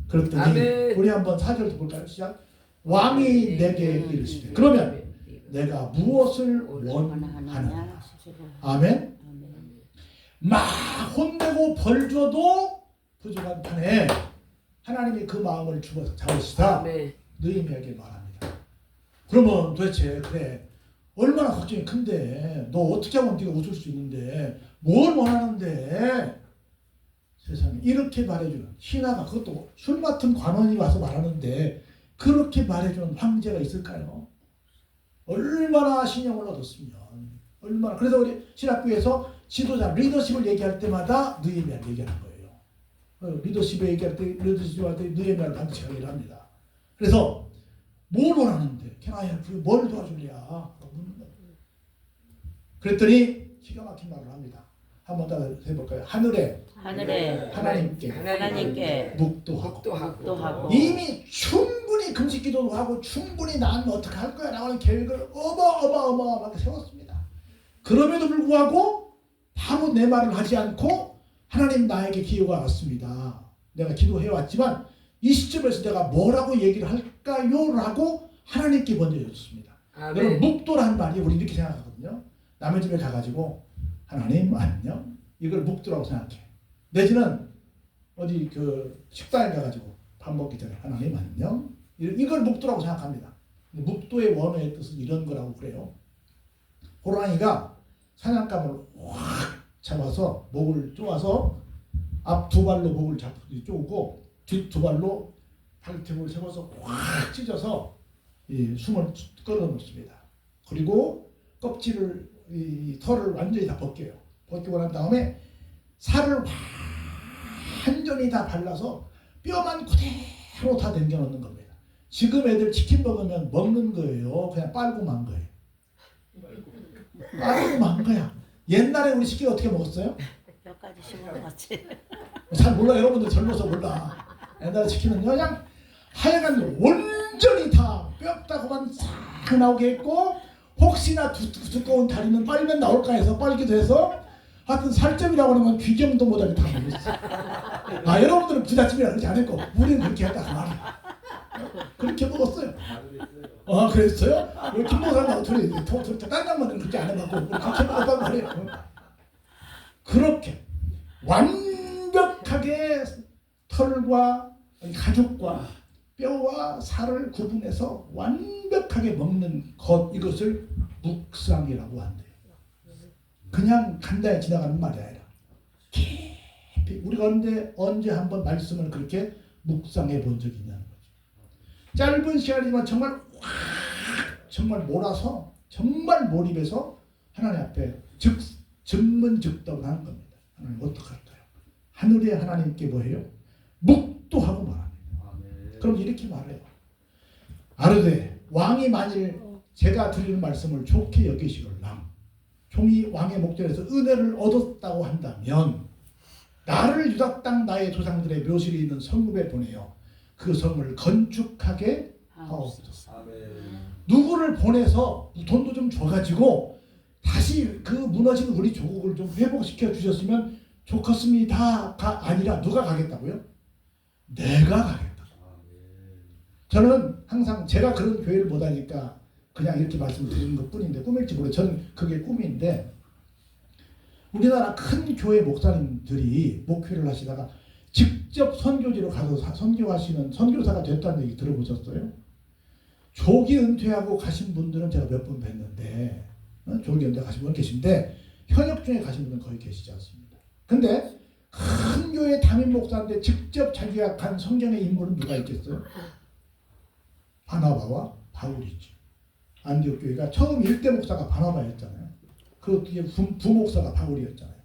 그랬더니 아멘. 우리 한번 4절 볼까요? 시작. 왕이 내게 이르시되 그러면 내가 무엇을 원하느냐. 아멘. 막 혼내고 벌 줘도 부족한 판에 하나님이 그 마음을 잡으시다 느헤미야에게 말합니다. 그러면 도대체 그래 얼마나 걱정이 큰데 너 어떻게 하면 네가 웃을 수 있는데 뭘 원하는데 세상에 이렇게 말해주는 신하가 그것도 술 맡은 관원이 와서 말하는데 그렇게 말해주는 황제가 있을까요? 얼마나 신용을 얻었으면 얼마나 그래서 우리 신학교에서 지도자 리더십을 얘기할 때마다 느헤미야를 얘기하는 거예요. 리더십을 얘기할 때 느헤미야를 반드시 얘기를 합니다. 그래서 뭘 원하는데 캐나야 뭘 도와줄래야 그랬더니 기가 막힌 말을 합니다. 한번 더 해볼까요? 하늘에 하나님께 묵도하고 이미 충분히 금식기도도 하고 충분히 난 어떻게 할 거야 라는 계획을 어마어마하게 세웠습니다. 그럼에도 불구하고 바로 내 말을 하지 않고 하나님 나에게 기회가 왔습니다. 내가 기도해왔지만 이 시점에서 내가 뭐라고 얘기를 할까요? 라고 하나님께 먼저 여쭙습니다. 여러분 묵도란 말이 우리 이렇게 생각하거든요. 남의 집에 가가지고 하나님 안녕 이걸 묵도라고 생각해. 내지는 어디 그 식당에 가가지고 밥 먹기 전에 하나님 안녕 이걸 묵도라고 생각합니다. 근데 묵도의 원어의 뜻은 이런 거라고 그래요. 호랑이가 사냥감을 확 잡아서 목을 쪼아서 앞 두 발로 목을 쪼고 뒷 두 발로 발톱을 세워서 확 찢어서 이 숨을 끌어놓습니다. 그리고 껍질을 이 털을 완전히 다 벗겨요. 벗기고 난 다음에 살을 완전히 다 발라서 뼈만 그대로 다 남겨놓는 겁니다. 지금 애들 치킨 먹으면 먹는 거예요. 그냥 빨고 만 거예요. 빨고 만 거야. 옛날에 우리 치킨 어떻게 먹었어요? 뼈까지 씹어먹었지. 잘 몰라. 여러분들 젊어서 몰라. 옛날에 치킨은 그냥 하여간 온전히 다 뼈다고만 싹 나오게 했고 혹시나 두꺼운 다리는 빨면 나올까 해서 빨기도 해서 하여튼 살점이라고 하는 건 귀경도 못하게 다 먹었어. 아 여러분들은 부잣집이라 그러지 않았고 우리는 그렇게 했다 그 말이야. 그렇게 먹었어요. 아 그랬어요? 우리 김모사가 둘이 딴장만은 그렇게 안 해갖고 우리 그렇게 먹었단 말이에요. 그렇게 완벽하게 털과 가죽과 뼈와 살을 구분해서 완벽하게 먹는 것 이것을 묵상이라고 한대요. 그냥 간단히 지나가는 말이 아니라 깊이 우리가 언제 한번 말씀을 그렇게 묵상해 본 적이 있냐는 거죠. 짧은 시간이지만 정말 몰아서 정말 몰입해서 하나님 앞에 즉문즉답을 하는 겁니다. 하나님 어떡할까요? 하늘의 하나님께 뭐해요? 묵도하고 말합니다. 그럼 이렇게 말해요. 아르되 왕이 만일 제가 드리는 말씀을 좋게 여기시걸랑 종이 왕의 목전에서 은혜를 얻었다고 한다면 나를 유다 땅 나의 조상들의 묘실이 있는 성읍에 보내어 그 성을 건축하게 하옵소서. 누구를 보내서 돈도 좀 줘가지고 다시 그 무너진 우리 조국을 좀 회복시켜 주셨으면 좋겠습니다가 아니라 누가 가겠다고요? 내가 가겠다. 저는 항상 제가 그런 교회를 못 하니까 그냥 이렇게 말씀을 드리는 것 뿐인데 꿈일지 모르겠어요. 저는 그게 꿈인데 우리나라 큰 교회 목사님들이 목회를 하시다가 직접 선교지로 가서 선교하시는 선교사가 됐다는 얘기 들어보셨어요? 조기 은퇴하고 가신 분들은 제가 몇 분 뵀는데 조기 은퇴 가신 분은 계신데 현역 중에 가신 분은 거의 계시지 않습니다. 근데 큰 교회 담임 목사인데 직접 자기가 간 성경의 인물은 누가 있겠어요? 바나바와 바울이죠. 안디옥 교회가 처음 1대 목사가 바나바였잖아요. 그 뒤에 부목사가 바울이었잖아요.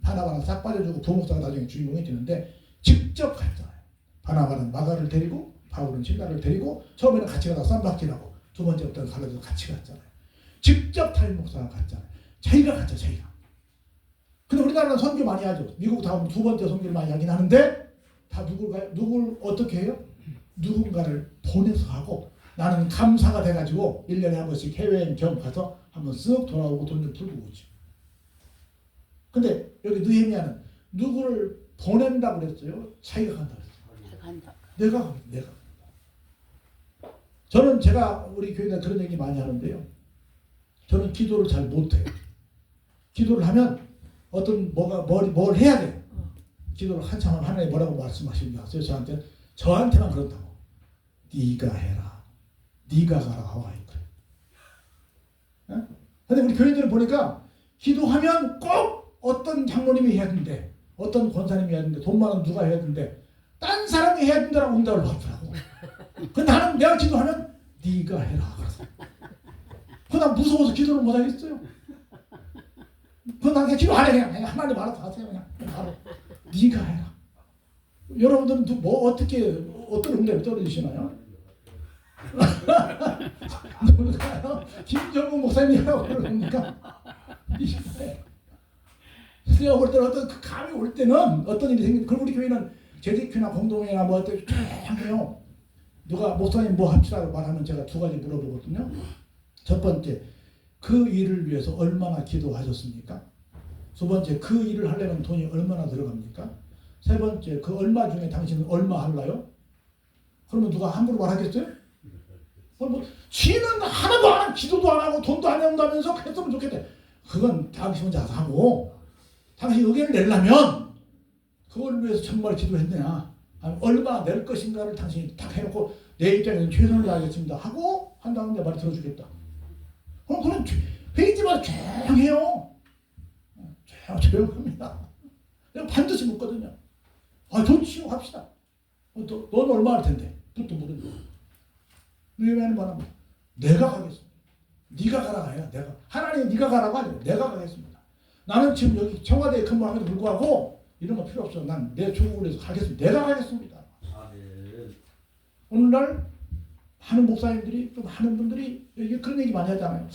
바나바는 싹 빠져주고 부목사가 나중에 주인공이 되는데 직접 갔잖아요. 바나바는 마가를 데리고 바울은 신라를 데리고 처음에는 같이 가다가 쌈박질하고 두 번째부터는 갈라져서 같이 갔잖아요. 직접 담임 목사가 갔잖아요. 자기가 갔죠. 자기가. 근데 우리나라는 선교 많이 하죠. 미국 다음 두 번째 선교를 많이 하긴 하는데 다 누굴 어떻게 해요? 누군가를 보내서 하고 나는 감사가 돼가지고 1년에 한 번씩 해외여행 겸 가서 한번 쓱 돌아오고 돈 좀 풀고 오지. 근데 여기 느헤미야는 누구를 보낸다고 그랬어요? 자기가 간다고 그랬어요. 내가 간다. 저는 제가 우리 교회에 그런 얘기 많이 하는데요. 저는 기도를 잘 못해요. 기도를 하면 뭘 해야 돼요. 기도를 한참 하면 하나님 뭐라고 말씀하시는 줄 아세요? 저한테만 그렇다고. 네가 해라. 네가 가라. 하와이 그래. 근데 우리 교인들을 보니까 기도하면 꼭 어떤 장로님이 해야 된대. 어떤 권사님이 해야 된대. 돈 많은 누가 해야 된대. 딴 사람이 해야 된다라고 응답을 받더라고. 근데 나는 내가 기도하면 네가 해라. 그난 무서워서 기도를 못 하겠어요. 난 그냥 기도 안 해. 그냥 하나님 알아서 하세요. 그냥 바로 네가 해라. 여러분들은 어떤 응답이 떨어지시나요? 누굴까요? 김정은 목사님이라고 그러니까 제가 볼 때는 어떤 그 감이 올 때는 어떤 일이 생기는. 그럼 우리 교회는 재직회나 공동회나 뭐 할 때 쫙해요. 누가 목사님 뭐 합시다고 말하면 제가 두 가지 물어보거든요. 첫 번째, 그 일을 위해서 얼마나 기도하셨습니까? 두 번째, 그 일을 하려면 돈이 얼마나 들어갑니까? 세 번째, 그 얼마 중에 당신은 얼마 할라요? 그러면 누가 함부로 말하겠어요? 지는 하나도 안 하고 기도도 안 하고 돈도 안 해온다면서 그랬으면 좋겠대. 그건 당신 혼자 하고 당신 의견을 내려면 그걸 위해서 정말 기도했느냐, 얼마나 낼 것인가를 당신이 딱 해놓고 내 입장에서 최선을 다하겠습니다 하고 한 다음에 내 말 들어주겠다. 그럼 회의지마다 조용해요. 조용합니다. 내가 반드시 묻거든요. 좋지요, 합시다. 넌 얼마 할 텐데? 또 물은 거. 왜냐면 말합니다. 내가 가겠습니다. 네가 가라 해요. 내가. 하나님 네가 가라고 아니에요. 내가 가겠습니다. 나는 지금 여기 청와대에 근무함에도 불구하고 이런 거 필요 없어. 난 내 조국을 위해서 가겠습니다. 내가 가겠습니다. 오늘날 많은 목사님들이 또 많은 분들이 그런 얘기 많이 하잖아요.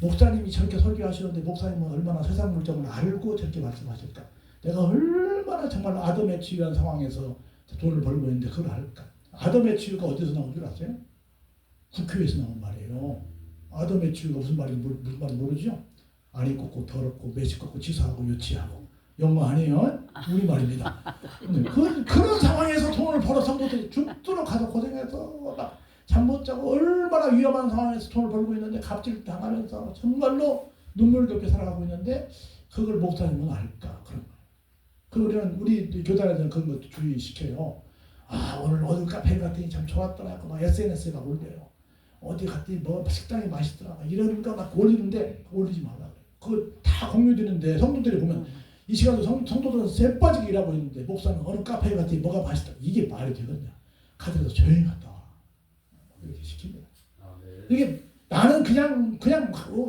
목사님이 저렇게 설교하시는데 목사님은 얼마나 세상 물정을 알고 저렇게 말씀하실까? 내가 얼마나 정말 아담의 치유한 상황에서 돈을 벌고 있는데 그걸 알까? 아담의 치유가 어디서 나온 줄 아세요? 국회에서 나온 말이에요. 아담의 치유가 무슨 말인지 모르죠? 아니 꽂고 더럽고 매식 꽂고 치사하고 유치하고 영어 아니에요? 우리 말입니다. 그런 상황에서 돈을 벌어서 죽도록 가서 고생해서 잠 못 자고 얼마나 위험한 상황에서 돈을 벌고 있는데 갑질 당하면서 정말로 눈물겹게 살아가고 있는데 그걸 목사님은 알까? 그런 거예요. 우리 교단에서는 그런 것도 주의시켜요. 오늘 어디 카페 갔더니 참 좋았더라. 막 SNS에 막 올려요. 어디 갔더니 뭐 식당이 맛있더라. 이런 거 막 올리는데 올리지 말라. 그거 다 공유되는데 성도들이 보면 이 시간도 성도들은 쇠 빠지게 일하고 있는데 목사는 어느 카페에 갔더니 뭐가 맛있다. 이게 말이 되겠냐. 가더라도 조용히 갔다 와. 이렇게 시킵니다. 이게 나는 그냥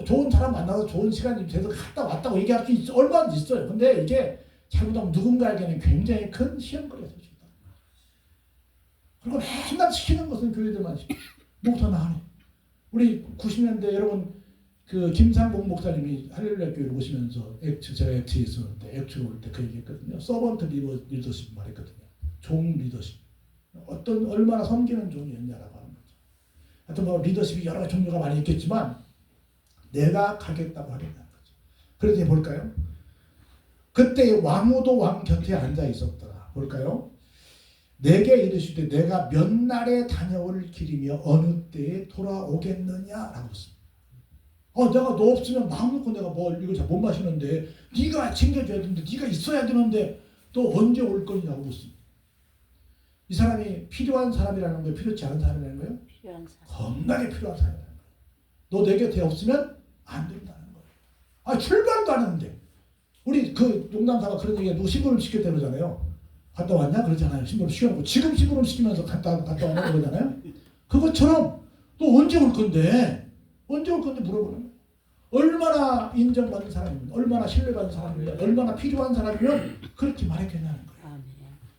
좋은 사람 만나서 좋은 시간이 돼서 갔다 왔다고 얘기할 수 있어. 얼마든지 있어요. 근데 이게 잘못하면 누군가에게는 굉장히 큰 시험거리가 될 수 있다. 그리고 맨날 시키는 것은 교회들만 시켜. 목사는 안 해. 우리 90년대 여러분 그 김상복 목사님이 할렐루야 교회를 오시면서 제가 액트에 있었는데 액트에 올 때 그 얘기했거든요. 서번트 리더십 말했거든요. 종 리더십. 얼마나 섬기는 종이었냐라고 하는 거죠. 하여튼 뭐 리더십이 여러 가지 종류가 많이 있겠지만 내가 가겠다고 하겠다는 거죠. 그래서 볼까요? 그때 왕후도 왕 곁에 앉아 있었더라. 볼까요? 내게 이르시되 내가 몇 날에 다녀올 길이며 어느 때에 돌아오겠느냐라고 했습니다. 내가 너 없으면 마음 놓고 내가 이걸 잘 못 마시는데 네가 챙겨줘야 되는데 네가 있어야 되는데 또 언제 올 거냐고 묻습니다. 이 사람이 필요한 사람이라는 거예요? 필요치 않은 사람이라는 거예요? 필요한 사람. 겁나게 필요한 사람이라는 거예요. 너 내 곁에 없으면 안 된다는 거예요. 출발도 안 했는데 우리 그 농담사가 그런 얘기에 누구 심부름 시켰다 그러잖아요. 갔다 왔냐? 그러잖아요. 심부름 시켜놓고 지금 심부름 시키면서 갔다 왔냐? 그러잖아요. 그것처럼 또 언제 올 건데 물어보는 거예요. 얼마나 인정받는 사람이면 얼마나 신뢰받는 사람이면 얼마나 필요한 사람이면 그렇게 말했겠냐는 거예요.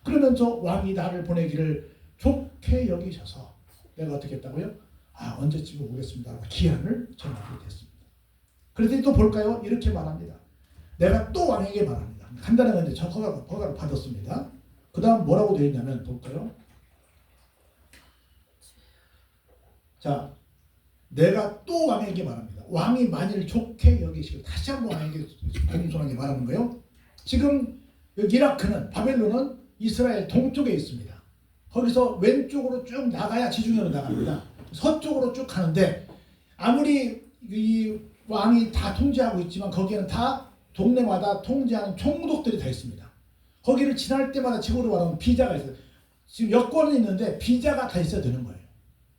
그러면서 왕이 나를 보내기를 좋게 여기셔서 내가 어떻게 했다고요? 언제쯤 오겠습니다. 기한을 정하게 됐습니다. 그랬더니 또 볼까요? 이렇게 말합니다. 내가 또 왕에게 말합니다. 간단하게 이제 허가를 받았습니다. 그 다음 뭐라고 되어 있냐면 볼까요? 자, 내가 또 왕에게 말합니다. 왕이 만일 좋게 여기시고 다시 한번 왕에게 공손하게 말하는 거예요. 지금 여기 이라크는 바벨론은 이스라엘 동쪽에 있습니다. 거기서 왼쪽으로 쭉 나가야 지중해로 나갑니다. 서쪽으로 쭉 가는데 아무리 이 왕이 다 통제하고 있지만 거기에는 다 동네마다 통제하는 총독들이 다 있습니다. 거기를 지날 때마다 지구로 말하면 비자가 있어요. 지금 여권은 있는데 비자가 다 있어야 되는 거예요.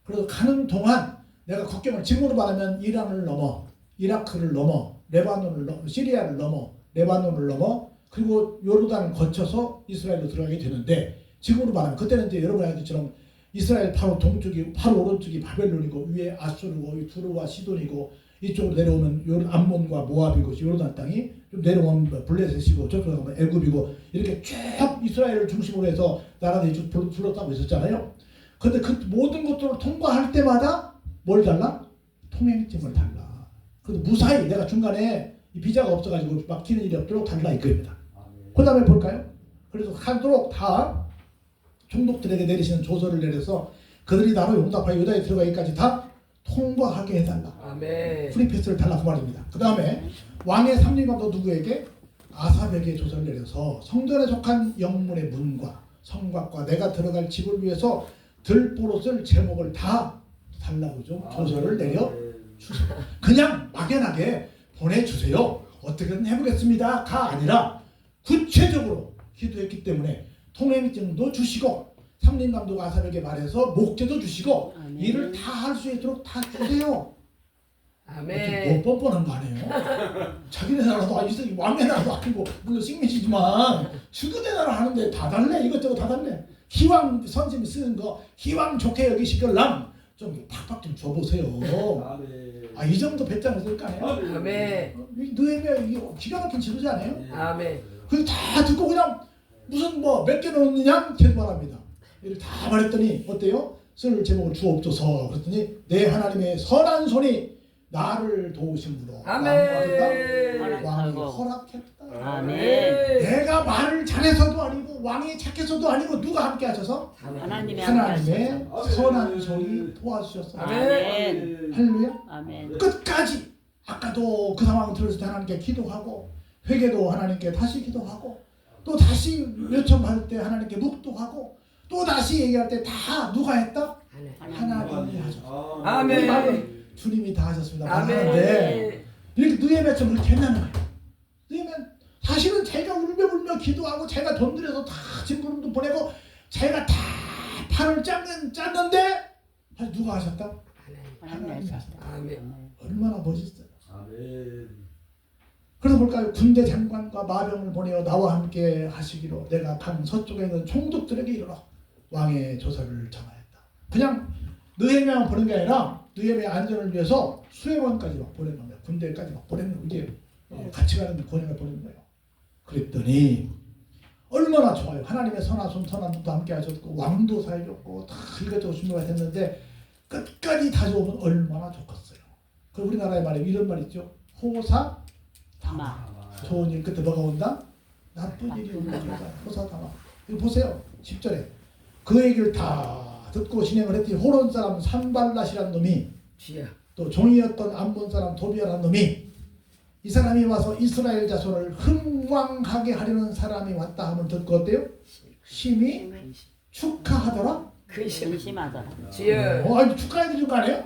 그래서 가는 동안 내가 국경을 지금으로 말하면 이란을 넘어 이라크를 넘어 레바논을 넘어 시리아를 넘어 레바논을 넘어 그리고 요르단을 거쳐서 이스라엘로 들어가게 되는데 지금으로 말하면 그때는 이제 여러분 알기처럼 이스라엘 바로 동쪽이 바로 오른쪽이 바벨론이고 위에 아수르고 두루와 시돈이고 이쪽으로 내려오면 암몬과 모압이고 요르단 땅이 좀 내려오면 블레셋이고 저쪽으로 가면 애굽이고 이렇게 쭉 이스라엘을 중심으로 해서 나라들이 쭉 둘러싸고 있었잖아요. 근데 그 모든 것들을 통과할 때마다 뭘 달라? 통행증을 달라. 그래서 무사히 내가 중간에 이 비자가 없어가지고 막히는 일이 없도록 달라 이겁니다. 그 다음에 볼까요? 그래서 하도록 다 총독들에게 내리시는 조서를 내려서 그들이 나로 용답하여 유다에 들어가기까지 다 통과하게 해달라. 아멘. 프리패스를 달라 그 말입니다. 그 다음에 왕의 삼림감도 누구에게? 아삽에게 조서를 내려서 성전에 속한 영문의 문과 성곽과 내가 들어갈 집을 위해서 들보로 쓸 제목을 다 달라고 좀 조서를 내려 주세요. 그냥 막연하게 보내주세요. 어떻게든 해보겠습니다가 아니라 구체적으로 기도했기 때문에 통행증도 주시고 삼림감독 아사에게 말해서 목재도 주시고 아멘. 일을 다 할 수 있도록 다 주세요. 아멘. 뭐 뻔뻔한 거 아니에요? 자기네 나라도 아니고 왕의 나라도 아니고 물론 식민지지만 주도대 나라 하는데 다 달래. 이것저것 다 달래. 기왕 선생님이 쓰는 거 기왕 좋게 여기시길람 좀 팍팍 좀 줘보세요. 아, 이 정도 배짱을 쓸 거 아니에요? 아멘. 느헤미야 이게 기가 막힌 지도자 아니에요? 아멘. 그다 듣고 그냥 무슨 뭐 몇 개 넣느냐 제보합니다. 이를 다 말했더니 어때요? 쓸 제목을 주옵소서. 그랬더니 내 하나님의 선한 손이 나를 도우심으로 아멘. 왕이 허락했다. 아멘. 내가 말을 잘해서도 아니고 왕이 착해서도 아니고 누가 함께 하셔서 하나님의 하나님의 선한 손이 도와주셨어. 아멘. 할렐루야. 아멘. 끝까지 아까도 그 상황 들었을 때 하나님께 기도하고 회개도 하나님께 다시 기도하고 또 다시 요청할 때 하나님께 묵도하고 또 다시 얘기할 때 다 누가 했다? 하나님이 하셨어. 아멘. 주님이 다 하셨습니다. 아멘. 하는데 이렇게 느헤미야처럼 그렇게 했나는 거예요. 느헤미야 사실은 자기가 울며 기도하고 자기가 돈 들여서 다 짐부름도 보내고 자기가 다 판을 짰는데 사실 누가 하셨다? 하나님이 하셨다. 아멘. 얼마나 멋있어요. 아멘. 그래서 볼까요? 군대 장관과 마병을 보내어 나와 함께 하시기로 내가 강 서쪽에 있는 총독들에게 이르러 왕의 조서를 전하였다. 그냥 느헤미야만 보낸 게 아니라 느헤미야 안전을 위해서 수행원까지 막 보내는 거예요. 군대까지 막 보내는 거예요. 이제 같이 가는 권행을 보내는 거예요. 그랬더니 얼마나 좋아요. 하나님의 선한 손 선한 눈도 함께 하셨고 왕도 사해줬고 다 이것저것 준비가 됐는데 끝까지 다 좋으면 얼마나 좋겠어요. 그 우리나라의 말에 이런 말 있죠. 호사 담아. 좋은 일 끝에 뭐가 온다? 나쁜 일이 온다. 호사다마. 이거 보세요. 10절에 그 얘기를 다 듣고 진행을 했더니 호론 사람 산발랏이라는 놈이 주여. 또 종이었던 암몬 사람 도비아라는 놈이 이 사람이 와서 이스라엘 자손을 흥왕하게 하려는 사람이 왔다 하면 듣고 어때요? 심히 축하하더라. 근심하더라. 주여. 아니 축하해야 될 거 아니에요?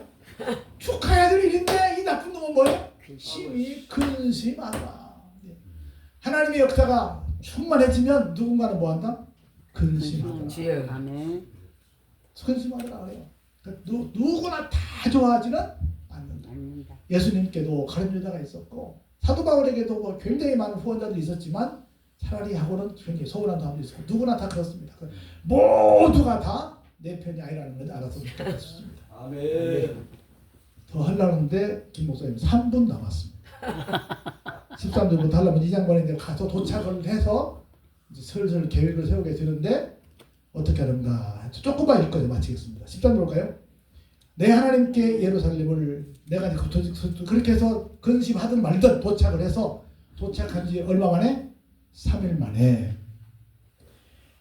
축하해야 될 일인데 이 나쁜 놈은 뭐예요? 심히 근심하더라. 하나님의 역사가 충만해지면 누군가는 뭐한다? 근심하더라. 주여. 아멘. 근심하더라 그래요. 그러니까 누구나 다 좋아하지는 않는다. 아닙니다. 예수님께도 가른 여자가 있었고 사도 바울에게도 뭐 굉장히 많은 후원자들이 있었지만 차라리 하고는 굉장히 서운한 사람도 있었고 누구나 다 그렇습니다. 모두가 다 내 편이 아니라는 걸 알았으면 좋겠습니다. 아멘. 더 하려는데 김 목사님 3분 남았습니다. 13절부터 하려면 이 장관에 이제 가서 도착을 해서 이제 슬슬 계획을 세우게 되는데 어떻게 하는가 조금만 읽고 마치겠습니다. 13절 볼까요? 내 하나님께 예루살렘을 내가 그렇게 해서 근심하든 말든 도착을 해서 도착한 지 얼마 만에? 3일 만에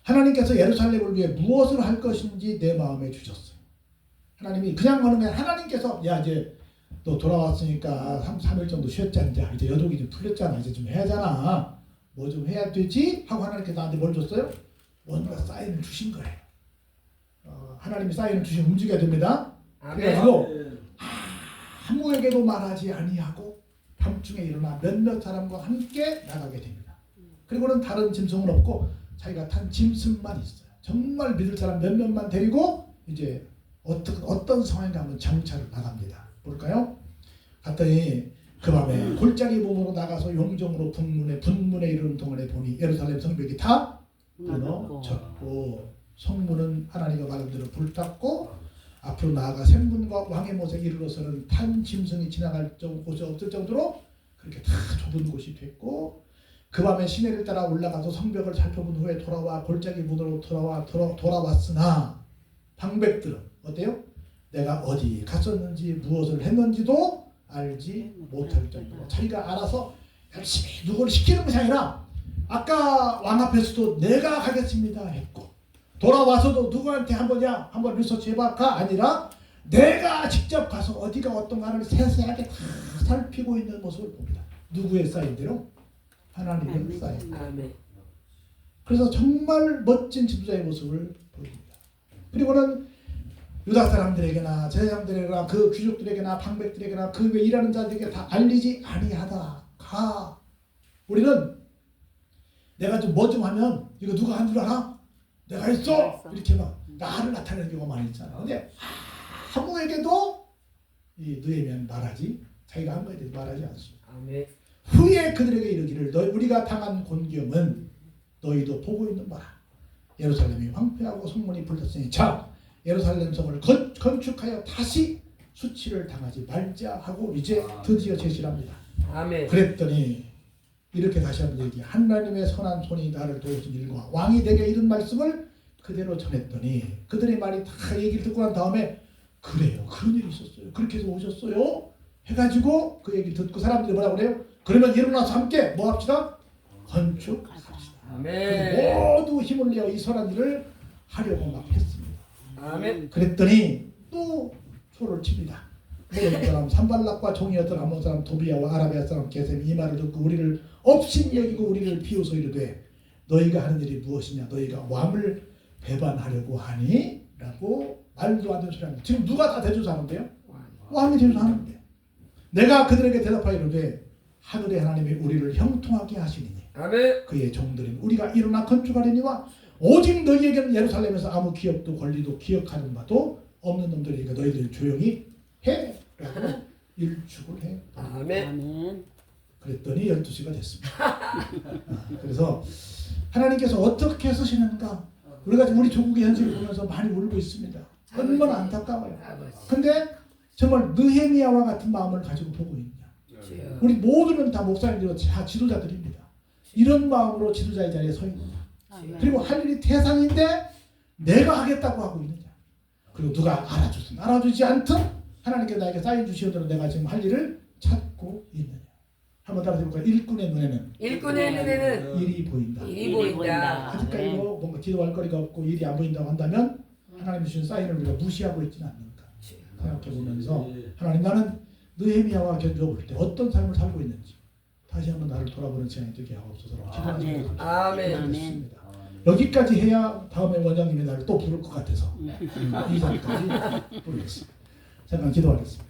하나님께서 예루살렘을 위해 무엇을 할 것인지 내 마음에 주셨어요. 하나님이 그냥 하는 게 하나님께서 야 이제 너 돌아왔으니까 3일 정도 쉬었잖아. 이제 여독이 좀 풀렸잖아. 이제 좀 해야잖아. 뭐 좀 해야 되지? 하고 하나님께서 나한테 뭘 줬어요? 뭔가 사인을 주신 거예요. 하나님이 사인을 주시면 움직여야 됩니다. 그래가지고 아무에게도 말하지 아니하고 밤중에 일어나 몇몇 사람과 함께 나가게 됩니다. 그리고는 다른 짐승은 없고 자기가 탄 짐승만 있어요. 정말 믿을 사람 몇몇만 데리고 이제 어떤 상황인가 하면 정찰을 나갑니다. 볼까요? 갔더니 그 밤에 골짜기 몸으로 나가서 용정으로 분문에 이르는 동안에 보니 예루살렘 성벽이 다 무너졌고 성문은 하나님의 말한 대로 불탔고 앞으로 나아가 생문과 왕의 못에 이르러서는 탄 짐승이 지나갈 곳이 없을 정도로 그렇게 다 좁은 곳이 됐고 그 밤에 시내를 따라 올라가서 성벽을 살펴본 후에 돌아와 골짜기 문으로 돌아왔으나 방백들은 어때요? 내가 어디 갔었는지 무엇을 했는지도 알지 못할 정도로 자기가 알아서 열심히 누구를 시키는 것이 아니라 아까 왕 앞에서도 내가 가겠습니다 했고 돌아와서도 누구한테 한번 리서치 해봐가 아니라 내가 직접 가서 어디가 어떤가를 세세하게 다 살피고 있는 모습을 봅니다. 누구의 사인대로? 하나님의 사인. 아멘. 그래서 정말 멋진 지도자의 모습을 보입니다. 그리고는 유다 사람들에게나 제사장들에게나 그 귀족들에게나 방백들에게나 그 외 일하는 자들에게 다 알리지 아니하다. 가. 우리는 내가 좀 뭐 좀 하면 이거 누가 한 줄 알아? 내가 했어. 이렇게 막 나를 나타내는 경우가 많이 있잖아. 근데 아무에게도 이 느헤미야는 말하지 자기가 한 거에 대해서 말하지 않습니다. 아멘. 후에 그들에게 이르기를 너희 우리가 당한 곤경은 너희도 보고 있는 바라. 예루살렘이 황폐하고 성문이 불탔으니 자 예루살렘 성을 건축하여 다시 수치를 당하지 말자 하고 이제 드디어 제시를 합니다. 아멘. 그랬더니 이렇게 다시 한번 얘기 하나님의 선한 손이 나를 도우신 일과 왕이 내게 이런 말씀을 그대로 전했더니 그들의 말이 다 얘기를 듣고 난 다음에 그래요 그런 일이 있었어요 그렇게 해서 오셨어요 해가지고 그 얘기를 듣고 사람들이 뭐라고 그래요? 그러면 일어나서 함께 뭐 합시다? 건축합시다. 아멘. 모두 힘을 내어 이 선한 일을 하려고 막 했습니다. 아멘. 그랬더니 또 소를 칩니다. 그 사람 산발락과 종이었던 아몬 사람 도비야와 아라비아 사람 게셈이 이 말을 듣고 우리를 업신 여기고 우리를 비웃어 이르되 너희가 하는 일이 무엇이냐 너희가 왕을 배반하려고 하니? 라고 말도 안 되는 소리 합니다. 지금 누가 다 대조사하는데요? 왕이 대조사하는데 내가 그들에게 대답하여 이르되 하늘의 하나님이 우리를 형통하게 하시니니 아멘. 그의 종들인 우리가 일어나 건축하려니와 오직 너희에게는 예루살렘에서 아무 기업도 권리도 기억하는 바도 없는 놈들이니까 너희들 조용히 해 라고 일축을 해. 아멘. 아멘. 그랬더니 12시가 됐습니다. 그래서 하나님께서 어떻게 쓰시는가 우리가 지금 우리 조국의 현실을 보면서 많이 울고 있습니다. 얼마나 안타까워요. 근데 정말 느헤미야와 같은 마음을 가지고 보고 있냐. 우리 모두는 다 목사님들 다 지도자들입니다. 이런 마음으로 지도자의 자리에 서 있느냐. 그리고 할 일이 태산인데 내가 하겠다고 하고 있느냐. 그리고 누가 알아주든 알아주지 않든 하나님께 나에게 사인 주시는 대로 내가 지금 할 일을 찾고 있느냐. 한번 따라서 해볼까요? 일꾼의 눈에는 일꾼의 눈에는 일이 보인다. 일이 보인다. 아직까지 뭔가 기도할 거리가 없고 일이 안 보인다고 한다면 하나님 주신 사인을 우리가 무시하고 있지는 않는가 생각해보면서 하나님 나는 느헤미야와 견뎌볼 때 어떤 삶을 살고 있는지 다시 한번 나를 돌아보는 시간이 되게 하옵소서라고 기도하시고 아멘. 여기까지 해야 다음에 원장님이 나를 또 부를 것 같아서 이 자리까지 부르겠습니다. 잠깐 기도하겠습니다.